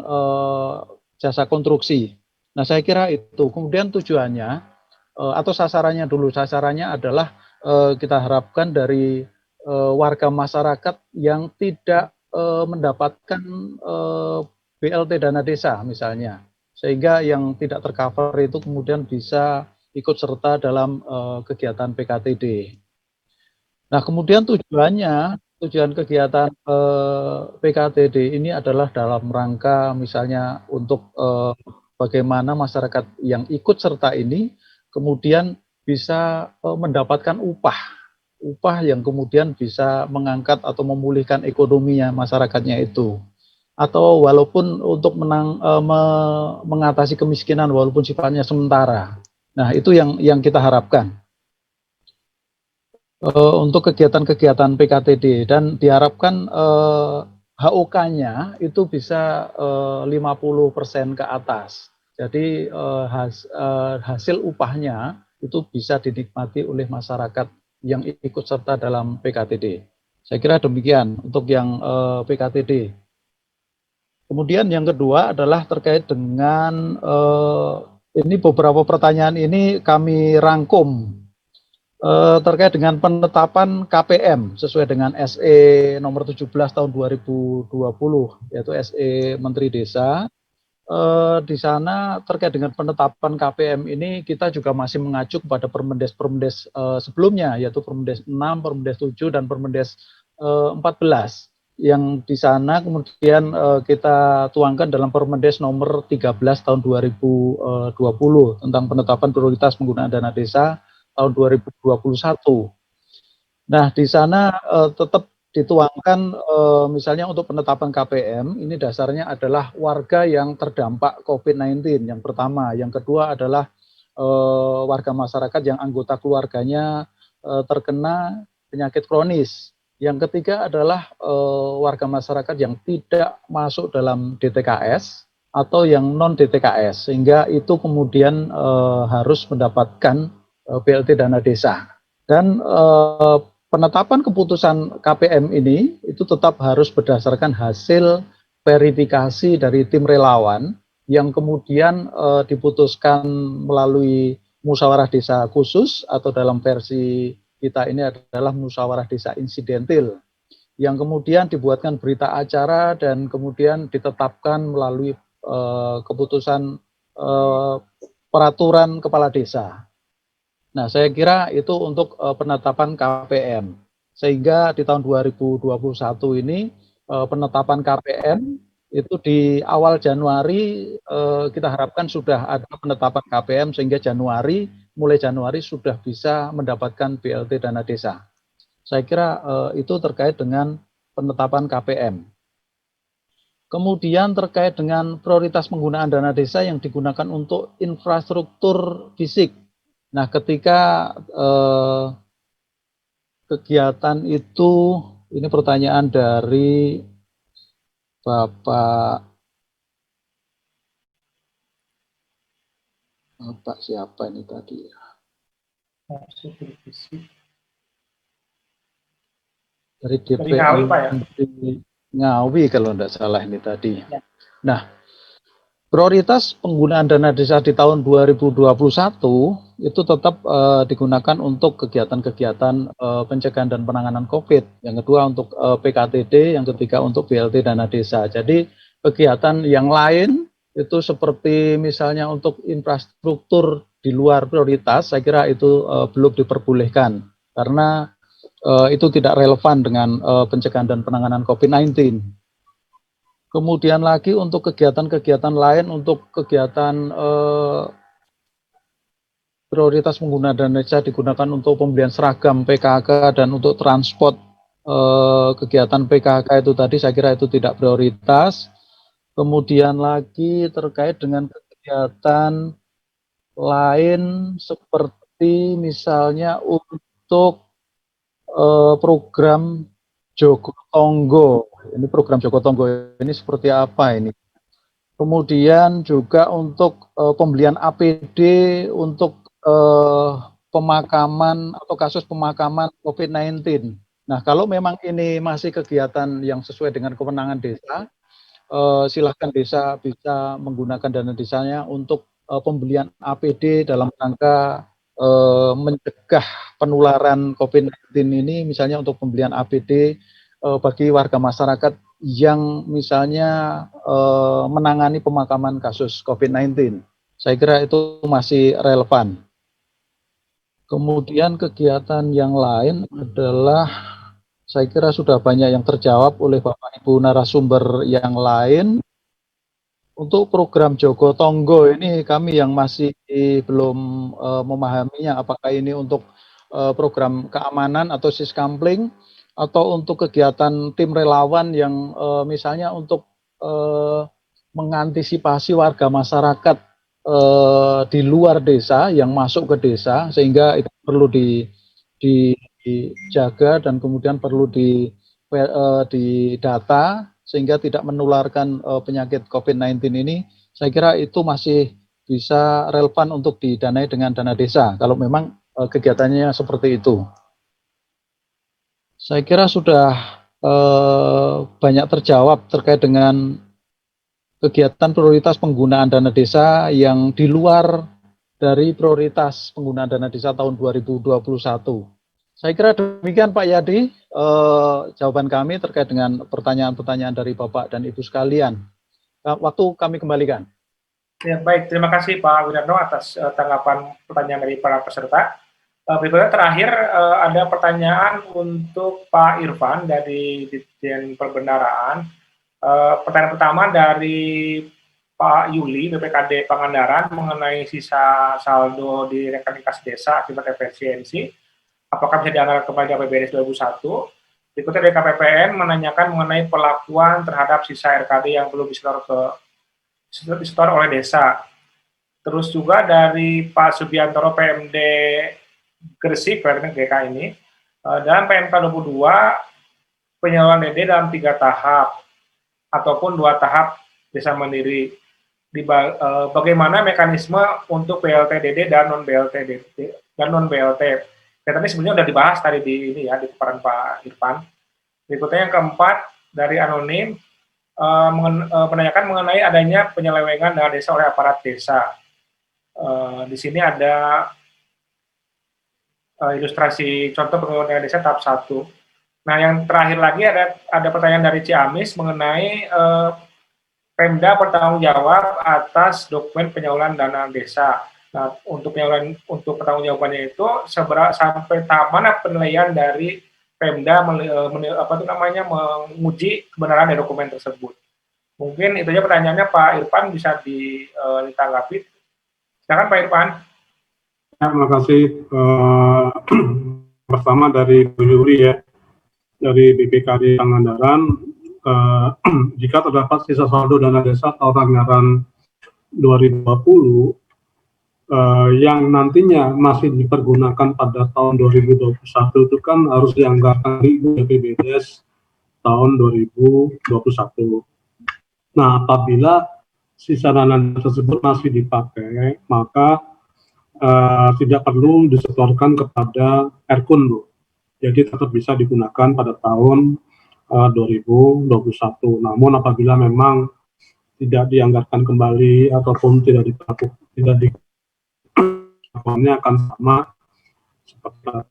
jasa konstruksi. Nah, saya kira itu. Kemudian tujuannya atau sasarannya dulu. Sasarannya adalah kita harapkan dari warga masyarakat yang tidak mendapatkan BLT dana desa misalnya. Sehingga yang tidak tercover itu kemudian bisa ikut serta dalam kegiatan PKTD. Nah, kemudian tujuan kegiatan PKTD ini adalah dalam rangka misalnya untuk bagaimana masyarakat yang ikut serta ini kemudian bisa mendapatkan upah yang kemudian bisa mengangkat atau memulihkan ekonominya masyarakatnya itu. Atau walaupun untuk mengatasi kemiskinan walaupun sifatnya sementara. Nah, itu yang kita harapkan untuk kegiatan-kegiatan PKTD dan diharapkan HOK-nya itu bisa 50% ke atas. Jadi hasil upahnya itu bisa dinikmati oleh masyarakat yang ikut serta dalam PKTD. Saya kira demikian untuk yang PKTD. Kemudian yang kedua adalah terkait dengan ini beberapa pertanyaan ini kami rangkum terkait dengan penetapan KPM sesuai dengan SE nomor 17 tahun 2020 yaitu SE Menteri Desa. Di sana terkait dengan penetapan KPM ini kita juga masih mengacu kepada Permendes sebelumnya yaitu Permendes 6, Permendes 7 dan Permendes 14 yang di sana kemudian kita tuangkan dalam Permendes nomor 13 tahun 2020 tentang penetapan prioritas penggunaan dana desa tahun 2021. Nah, di sana tetap dituangkan misalnya untuk penetapan KPM, ini dasarnya adalah warga yang terdampak COVID-19 yang pertama. Yang kedua adalah warga masyarakat yang anggota keluarganya terkena penyakit kronis. Yang ketiga adalah warga masyarakat yang tidak masuk dalam DTKS atau yang non-DTKS, sehingga itu kemudian harus mendapatkan BLT dana desa. Dan penetapan keputusan KPM ini itu tetap harus berdasarkan hasil verifikasi dari tim relawan yang kemudian diputuskan melalui musyawarah desa khusus atau dalam versi kita ini adalah musyawarah desa insidentil yang kemudian dibuatkan berita acara dan kemudian ditetapkan melalui keputusan peraturan kepala desa. Nah, saya kira itu untuk penetapan KPM. Sehingga di tahun 2021 ini penetapan KPM itu di awal Januari kita harapkan sudah ada penetapan KPM sehingga mulai Januari sudah bisa mendapatkan BLT dana desa. Saya kira itu terkait dengan penetapan KPM. Kemudian terkait dengan prioritas penggunaan dana desa yang digunakan untuk infrastruktur fisik. Nah, ketika kegiatan itu, ini pertanyaan dari Bapak siapa ini tadi ya? Dari DPR Ngawi, Pak, ya? Ngawi kalau tidak salah ini tadi. Ya. Nah, prioritas penggunaan dana desa di tahun 2021 itu tetap digunakan untuk kegiatan-kegiatan pencegahan dan penanganan COVID. Yang kedua untuk PKTD, yang ketiga untuk BLT dana desa. Jadi kegiatan yang lain itu seperti misalnya untuk infrastruktur di luar prioritas, saya kira itu belum diperbolehkan karena itu tidak relevan dengan pencegahan dan penanganan COVID-19. Kemudian lagi untuk kegiatan-kegiatan lain, untuk kegiatan prioritas penggunaan dana desa digunakan untuk pembelian seragam PKK dan untuk transport kegiatan PKK itu tadi saya kira itu tidak prioritas. Kemudian lagi terkait dengan kegiatan lain seperti misalnya untuk program Joko Tonggo. Ini program Joko Tonggo ini seperti apa ini? Kemudian juga untuk pembelian APD untuk pemakaman atau kasus pemakaman COVID-19. Nah, kalau memang ini masih kegiatan yang sesuai dengan kewenangan desa, silahkan desa bisa menggunakan dana desanya untuk pembelian APD dalam rangka mencegah penularan COVID-19 ini, misalnya untuk pembelian APD bagi warga masyarakat yang misalnya menangani pemakaman kasus COVID-19. Saya kira itu masih relevan. Kemudian kegiatan yang lain adalah, saya kira sudah banyak yang terjawab oleh Bapak Ibu narasumber yang lain. Untuk program Joko Tonggo ini kami yang masih belum memahaminya, apakah ini untuk program keamanan atau siskampling, atau untuk kegiatan tim relawan yang misalnya untuk mengantisipasi warga masyarakat di luar desa yang masuk ke desa, sehingga itu perlu dijaga dan kemudian perlu didata sehingga tidak menularkan penyakit COVID-19 ini. Saya kira itu masih bisa relevan untuk didanai dengan dana desa kalau memang kegiatannya seperti itu. Saya kira sudah banyak terjawab terkait dengan kegiatan prioritas penggunaan dana desa yang di luar dari prioritas penggunaan dana desa tahun 2021. Saya kira demikian Pak Yadi, jawaban kami terkait dengan pertanyaan-pertanyaan dari Bapak dan Ibu sekalian. Waktu kami kembalikan. Ya, baik, terima kasih Pak Widarno atas tanggapan pertanyaan dari para peserta. Berikutnya terakhir ada pertanyaan untuk Pak Irfan dari Ditjen Perbendaharaan. Pertanyaan pertama dari Pak Yuli, BPKD Pangandaran, mengenai sisa saldo di rekening kas desa akibat efisiensi. Apakah bisa dianggarkan kembali di APBD 2001? Berikutnya dari KPPN menanyakan mengenai perlakuan terhadap sisa RKD yang belum disetor oleh desa. Terus juga dari Pak Subiantoro PMD Gresik, GK ini, dalam PMK 22 penyaluran DD dalam 3 tahap ataupun 2 tahap desa mandiri. Bagaimana mekanisme untuk BLT DD dan non BLT BLT. Tadi sebenarnya sudah dibahas tadi di paparan Pak Irfan. Berikutnya yang keempat dari anonim menanyakan mengenai adanya penyelewengan dana desa oleh aparat desa. Di sini ada ilustrasi contoh pengelolaan dana desa tahap 1. Nah, yang terakhir lagi ada pertanyaan dari Ciamis mengenai Pemda bertanggung jawab atas dokumen penyaluran dana desa. Nah, untuk pertanggungjawabannya itu sampai tahap mana penilaian dari Pemda menguji kebenaran dari dokumen tersebut. Mungkin itu aja pertanyaannya, Pak Irfan bisa ditanggapi. Silakan Pak Irfan. Ya, terima kasih. Pertama dari Bu Yuri ya, dari BPKD Pangandaran, jika terdapat sisa saldo dana desa tahun anggaran 2020 yang nantinya masih dipergunakan pada tahun 2021 itu kan harus dianggarkan di APBDes tahun 2021. Nah, apabila sisa dana tersebut masih dipakai, maka tidak perlu disetorkan kepada Erkun, Bu. Jadi tetap bisa digunakan pada tahun 2021. Namun apabila memang tidak dianggarkan kembali ataupun tidak akan sama seperti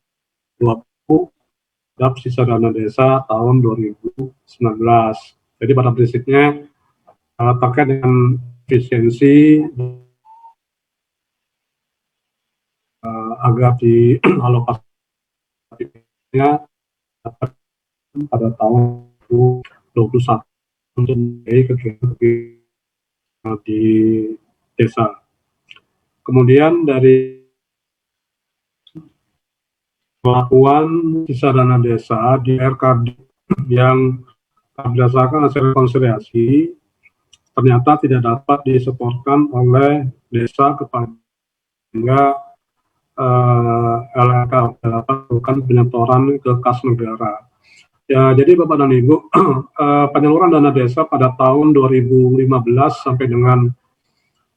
20 terhadap sisa dana desa tahun 2019. Jadi pada prinsipnya terkait dengan efisiensi agar dialokasinya pada tahun 2021 untuk kegiatan di desa. Kemudian dari pelakuan sisa dana desa di RKD yang berdasarkan hasil rekonsiliasi ternyata tidak dapat disetorkan oleh desa kepada sehingga LRK dapat melakukan penyetoran ke kas negara. Ya, jadi Bapak dan Ibu, penyaluran dana desa pada tahun 2015 sampai dengan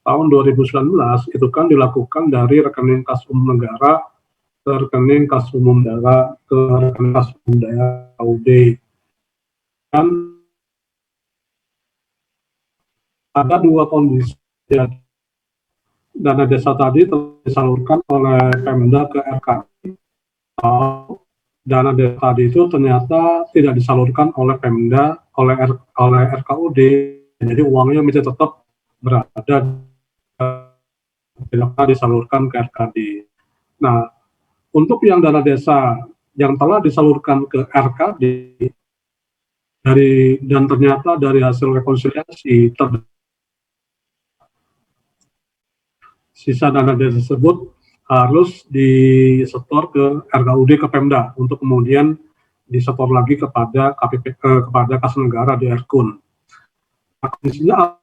tahun 2019 itu kan dilakukan dari rekening kas umum negara ke rekening kas umum daerah ke rekening kas umum daerah KUD. Dan ada dua kondisi. Ya, dana desa tadi disalurkan oleh Pemda ke RKD. Dana desa tadi itu ternyata tidak disalurkan oleh Pemda, oleh RKUD. Jadi uangnya masih tetap berada, tidak disalurkan ke RKD. Nah, untuk yang dana desa yang telah disalurkan ke RKD dan ternyata dari hasil rekonsiliasi sisa dana desa tersebut harus disetor ke RKUD ke Pemda untuk kemudian disetor lagi kepada kepada kas negara di RKUN. Nah, kondisinya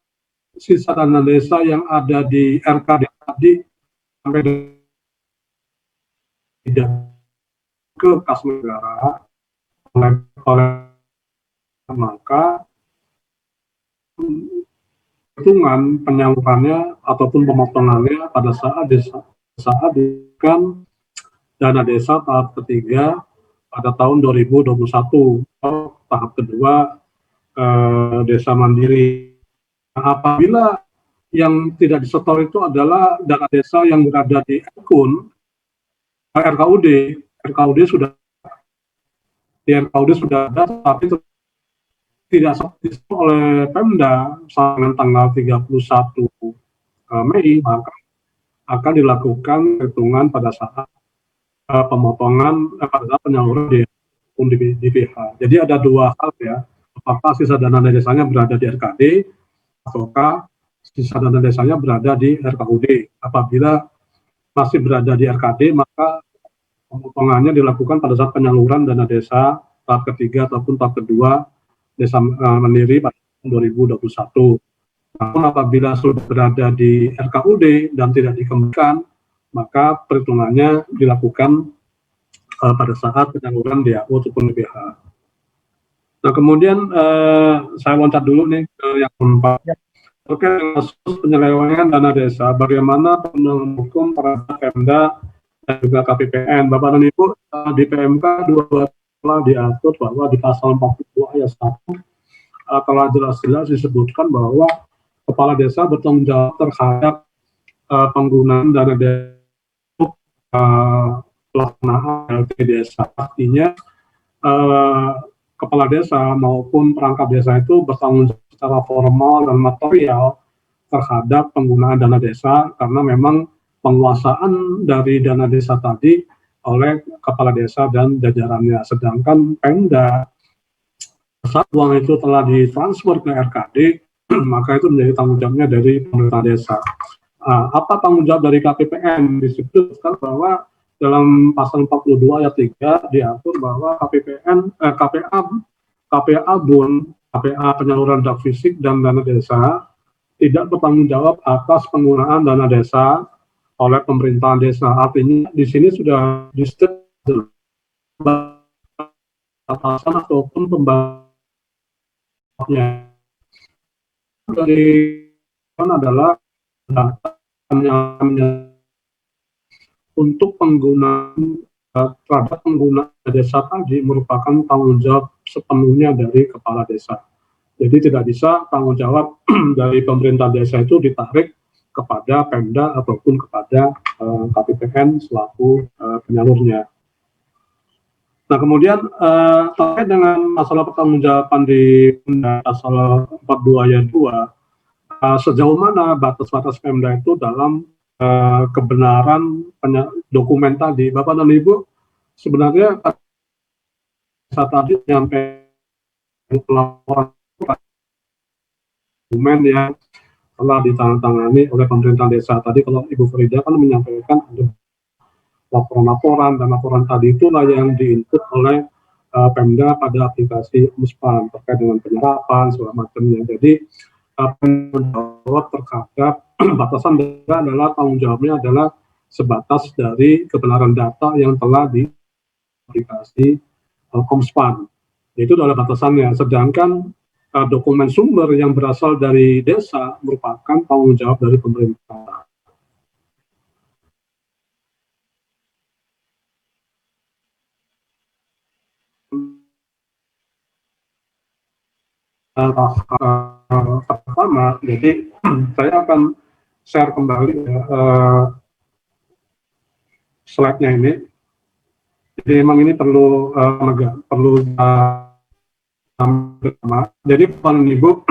sisa dana desa yang ada di RKD tadi sampai tidak ke kas negara oleh maka hitungan penyalurannya ataupun pemotongannya pada saat dana desa tahap ketiga pada tahun 2021 tahap kedua desa mandiri. Nah, apabila yang tidak disetor itu adalah dana desa yang berada di RKUD sudah ada, tapi tidak disetor oleh Pemda sampai tanggal 31 Mei, maka akan dilakukan hitungan pada saat pemotongan pada saat penyaluran di PH. Jadi ada dua hal ya, apakah sisa dana desanya berada di RKD ataukah sisa dana desanya berada di RKUD. Apabila masih berada di RKD, maka pemotongannya dilakukan pada saat penyaluran dana desa tahap ketiga ataupun tahap kedua desa mandiri pada tahun 2021. Namun apabila sudah berada di RKUD dan tidak dikembalikan, maka perhitungannya dilakukan pada saat penyaluran DAO ataupun DBH. Nah, kemudian saya loncat dulu nih ke yang keempat. Oke, kasus penyelewengan dana desa, bagaimana penegakan hukum terhadap Pemda dan juga KPPN. Bapak dan Ibu, di PMK 22 telah diatur bahwa di pasal 42 ayat 1 telah jelas-jelas disebutkan bahwa kepala desa bertanggung jawab terhadap penggunaan dana desa untuk pelaksanaan LT desa. Artinya kepala desa maupun perangkat desa itu bertanggung jawab secara formal dan material terhadap penggunaan dana desa, karena memang penguasaan dari dana desa tadi oleh kepala desa dan jajarannya. Sedangkan Pemda, saat uang itu telah ditransfer ke RKD, maka itu menjadi tanggung jawabnya dari pemerintah desa. Apa tanggung jawab dari KPPN? Disebutkan bahwa dalam pasal 42 ayat 3 diatur bahwa KPA penyaluran dak fisik dan dana desa tidak bertanggung jawab atas penggunaan dana desa oleh pemerintahan desa. Artinya di sini sudah disebut batasan ataupun pembatasnya dari adalah untuk penggunaan terhadap pengguna desa tadi merupakan tanggung jawab sepenuhnya dari kepala desa. Jadi tidak bisa tanggung jawab dari pemerintah desa itu ditarik kepada Pemda ataupun kepada KPPN selaku penyalurnya. Nah, kemudian terkait dengan masalah pertanggungjawaban di pasal 42 ayat 2, sejauh mana batas-batas Pemda itu dalam kebenaran dokumen tadi. Bapak dan Ibu, sebenarnya saat tadi sampai pelaporan dokumen yang telah ditandatangani oleh pemerintah desa. Tadi kalau Ibu Frida kan menyampaikan ada laporan-laporan, dan laporan tadi itulah yang diinput oleh Pemda pada aplikasi Muspan terkait dengan penyerapan segala macamnya. Jadi tanggung jawab terhadap batasan desa adalah tanggung jawabnya adalah sebatas dari kebenaran data yang telah diaplikasi Komspan. Itu adalah batasannya. Sedangkan dokumen sumber yang berasal dari desa merupakan tanggung jawab dari pemerintah. Pertama, jadi saya akan share kembali slide-nya ini. Jadi memang ini perlu bersama. Jadi Bapak dan Ibu,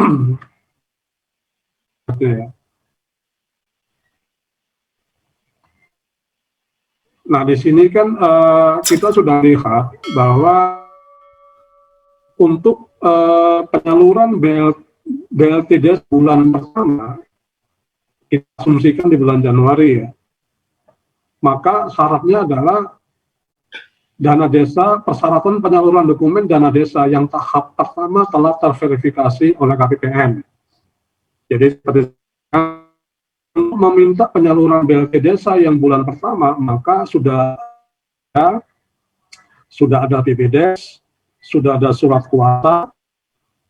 ya. Nah di sini kan kita sudah lihat bahwa untuk penyaluran BLTDS bulan pertama kita asumsikan di bulan Januari ya. Maka syaratnya adalah dana desa, persyaratan penyaluran dokumen dana desa yang tahap pertama telah terverifikasi oleh KPPN. Jadi seperti untuk meminta penyaluran BLT desa yang bulan pertama, maka sudah ada PBDes, sudah ada surat kuasa,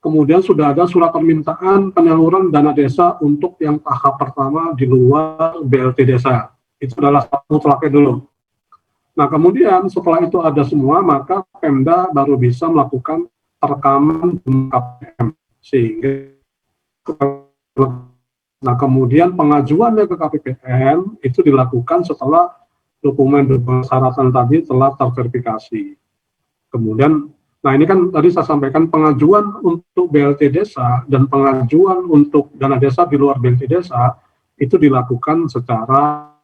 kemudian sudah ada surat permintaan penyaluran dana desa untuk yang tahap pertama di luar BLT desa. Itu adalah satu mutlaknya dulu. Nah, kemudian setelah itu ada semua, maka Pemda baru bisa melakukan rekaman KPM. Sehingga, nah kemudian pengajuannya ke KPPN itu dilakukan setelah dokumen persyaratan tadi telah terverifikasi. Kemudian, nah ini kan tadi saya sampaikan pengajuan untuk BLT desa dan pengajuan untuk dana desa di luar BLT desa itu dilakukan secara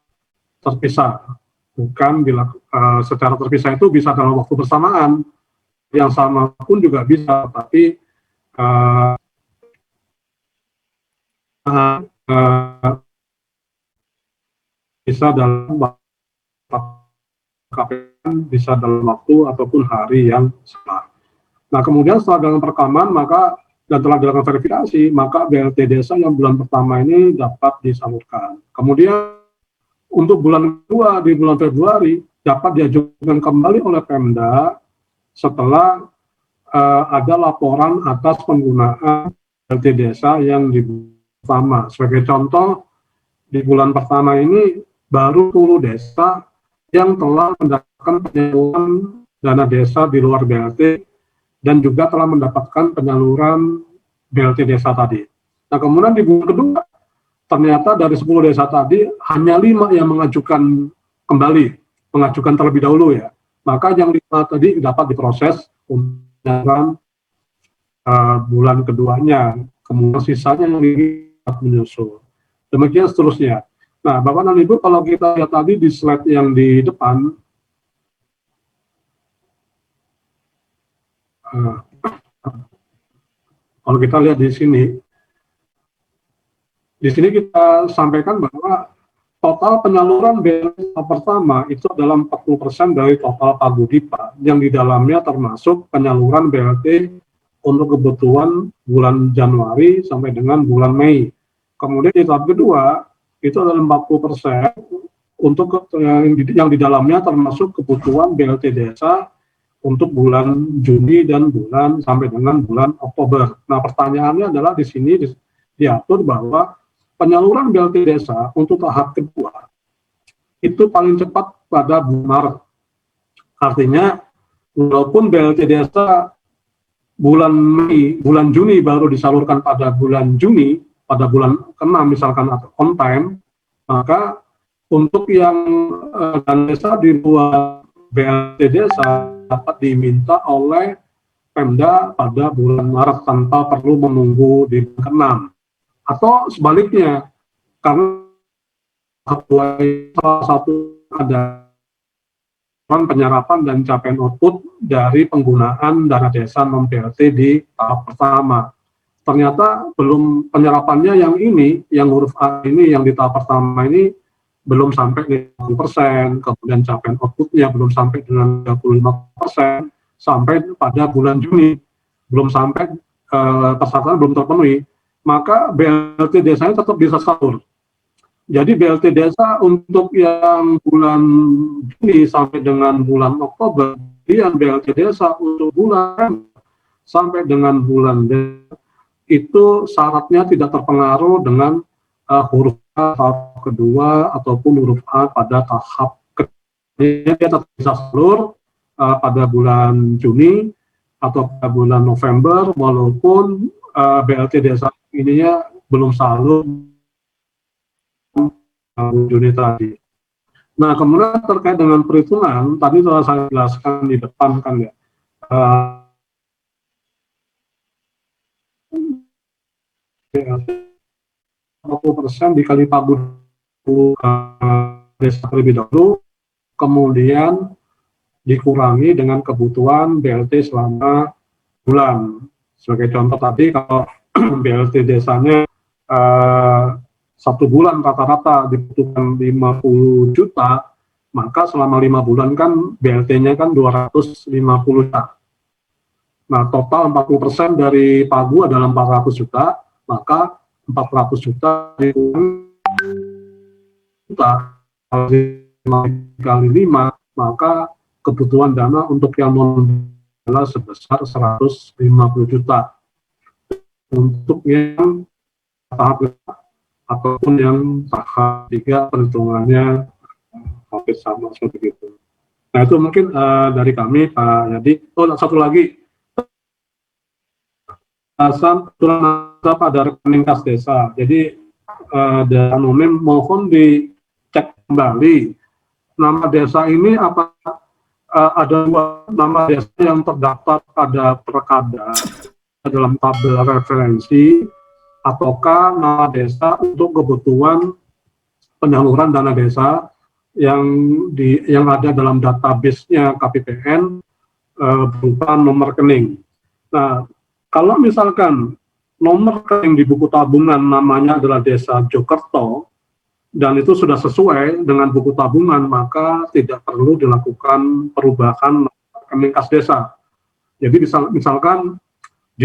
terpisah. Bukan secara terpisah itu bisa dalam waktu bersamaan, yang sama pun juga bisa, tapi bisa dalam KPN, bisa dalam waktu ataupun hari yang sama. Nah kemudian setelah dalam perekaman maka dan telah dilakukan verifikasi, maka BLT desa yang bulan pertama ini dapat disalurkan. Kemudian untuk bulan kedua di bulan Februari dapat diajukan kembali oleh Pemda setelah ada laporan atas penggunaan BLT desa yang di bulan pertama. Sebagai contoh, di bulan pertama ini baru 10 desa yang telah mendapatkan penyaluran dana desa di luar BLT dan juga telah mendapatkan penyaluran BLT desa tadi. Nah kemudian di bulan kedua ternyata dari 10 desa tadi hanya 5 yang mengajukan kembali, mengajukan terlebih dahulu ya. Maka yang 5 tadi dapat diproses untuk bulan keduanya, kemudian sisanya yang dapat menyusul. Demikian seterusnya. Nah, Bapak dan Ibu, kalau kita lihat tadi di slide yang di depan, kalau kita lihat di sini kita sampaikan bahwa total penyaluran BLT pertama itu adalah 40% dari total Pagudipa, yang di dalamnya termasuk penyaluran BLT untuk kebutuhan bulan Januari sampai dengan bulan Mei. Kemudian di tahap kedua itu adalah 40% untuk yang di dalamnya termasuk kebutuhan BLT desa untuk bulan Juni dan bulan sampai dengan bulan Oktober. Nah, pertanyaannya adalah di sini diatur bahwa penyaluran BLT desa untuk tahap kedua itu paling cepat pada bulan Maret. Artinya, walaupun BLT desa bulan Mei, bulan Juni baru disalurkan pada bulan Juni, pada bulan ke-6 misalkan atau on time, maka untuk yang dana desa di luar BLT desa dapat diminta oleh Pemda pada bulan Maret tanpa perlu menunggu di bulan ke-6. Atau sebaliknya, karena salah satu ada penyerapan dan capaian output dari penggunaan dana desa non-BLT di tahap pertama. Ternyata belum penyerapannya yang ini, yang huruf A ini, yang di tahap pertama ini belum sampai 50%, kemudian capaian outputnya belum sampai dengan 35%, sampai pada bulan Juni, belum sampai persyaratan belum terpenuhi. Maka BLT desanya tetap bisa salur. Jadi BLT Desa untuk yang bulan Juni sampai dengan bulan Oktober, kemudian BLT Desa untuk bulan sampai dengan bulan Desember itu syaratnya tidak terpengaruh dengan huruf A tahap kedua ataupun huruf A pada tahap kedua. Dia tetap bisa salur pada bulan Juni atau pada bulan November, walaupun BLT Desa ininya belum salur Juni tadi. Nah, kemudian terkait dengan perhitungan, tadi telah saya jelaskan di depan kan ya, 40% dikali pagu desa terlebih dahulu, kemudian dikurangi dengan kebutuhan BLT selama bulan. Sebagai contoh tadi, kalau BLT desanya 1 bulan rata-rata dibutuhkan 50 juta, maka selama 5 bulan kan BLT-nya kan 250 juta. Nah, total 40% dari pagu adalah 400 juta, maka 400 juta kali 5, maka kebutuhan dana untuk yang non adalah sebesar 150 juta. Untuk yang tahap ataupun yang tahap 3 perhitungannya hampir sama seperti itu. Nah, itu mungkin dari kami, Pak Yadi. Oh, satu lagi, pada rekening kas desa. Jadi dan umum mohon dicek kembali nama desa ini apa ada 2 nama desa yang terdaftar pada Perkada dalam tabel referensi, ataukah nama desa untuk kebutuhan penyaluran dana desa yang ada dalam database-nya KPPN berupa nomor rekening. Nah, kalau misalkan nomor rekening di buku tabungan namanya adalah Desa Jokerto, dan itu sudah sesuai dengan buku tabungan, maka tidak perlu dilakukan perubahan rekening kas desa. Jadi misalkan di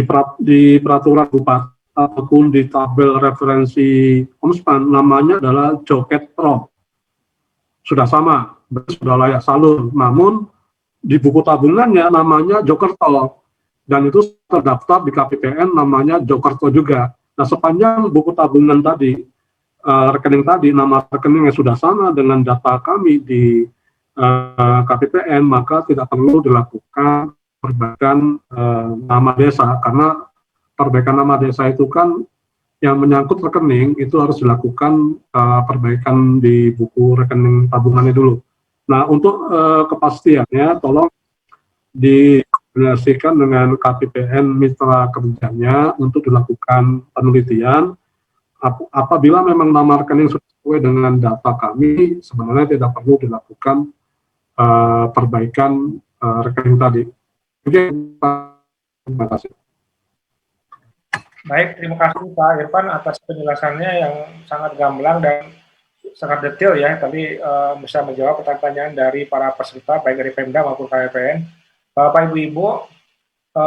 peraturan bupati ataupun di tabel referensi Omspan namanya adalah Joketro, sudah sama, sudah layak salur. Namun di buku tabungannya namanya Jokerto, dan itu terdaftar di KPPN namanya Jokerto juga. Nah, sepanjang buku tabungan tadi, rekening tadi, nama rekeningnya sudah sama dengan data kami di KPPN, maka tidak perlu dilakukan perbaikan nama desa, karena perbaikan nama desa itu kan yang menyangkut rekening itu harus dilakukan perbaikan di buku rekening tabungannya dulu. Nah, untuk kepastiannya, tolong dikoordinasikan dengan KPPN mitra kerjanya untuk dilakukan penelitian. Apabila memang nama rekening sesuai dengan data kami, sebenarnya tidak perlu dilakukan perbaikan rekening tadi. Oke, terima kasih. Baik, terima kasih Pak Irfan atas penjelasannya yang sangat gamblang dan sangat detail ya. Tadi bisa menjawab pertanyaan dari para peserta, baik dari Pemda maupun KPPN. Bapak Ibu-Ibu,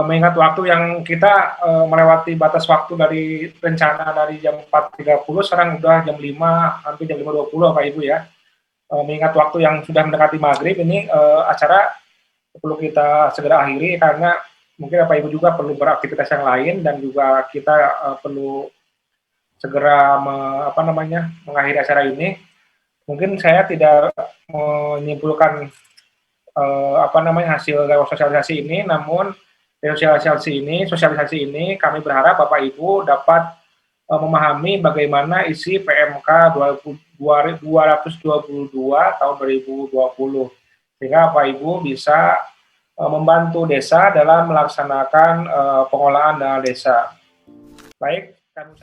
mengingat waktu yang kita melewati batas waktu dari rencana dari jam 4.30, sekarang udah jam 5, hampir jam 5.20 Bapak Ibu ya. Mengingat waktu yang sudah mendekati maghrib, ini acara perlu kita segera akhiri, karena mungkin Bapak Ibu juga perlu beraktivitas yang lain, dan juga kita perlu segera mengakhiri acara ini. Mungkin saya tidak menyimpulkan hasil lewat sosialisasi ini, namun sosialisasi ini kami berharap Bapak Ibu dapat memahami bagaimana isi PMK 222 tahun 2020, sehingga Bapak Ibu bisa membantu desa dalam melaksanakan pengolahan dana desa. Baik, kami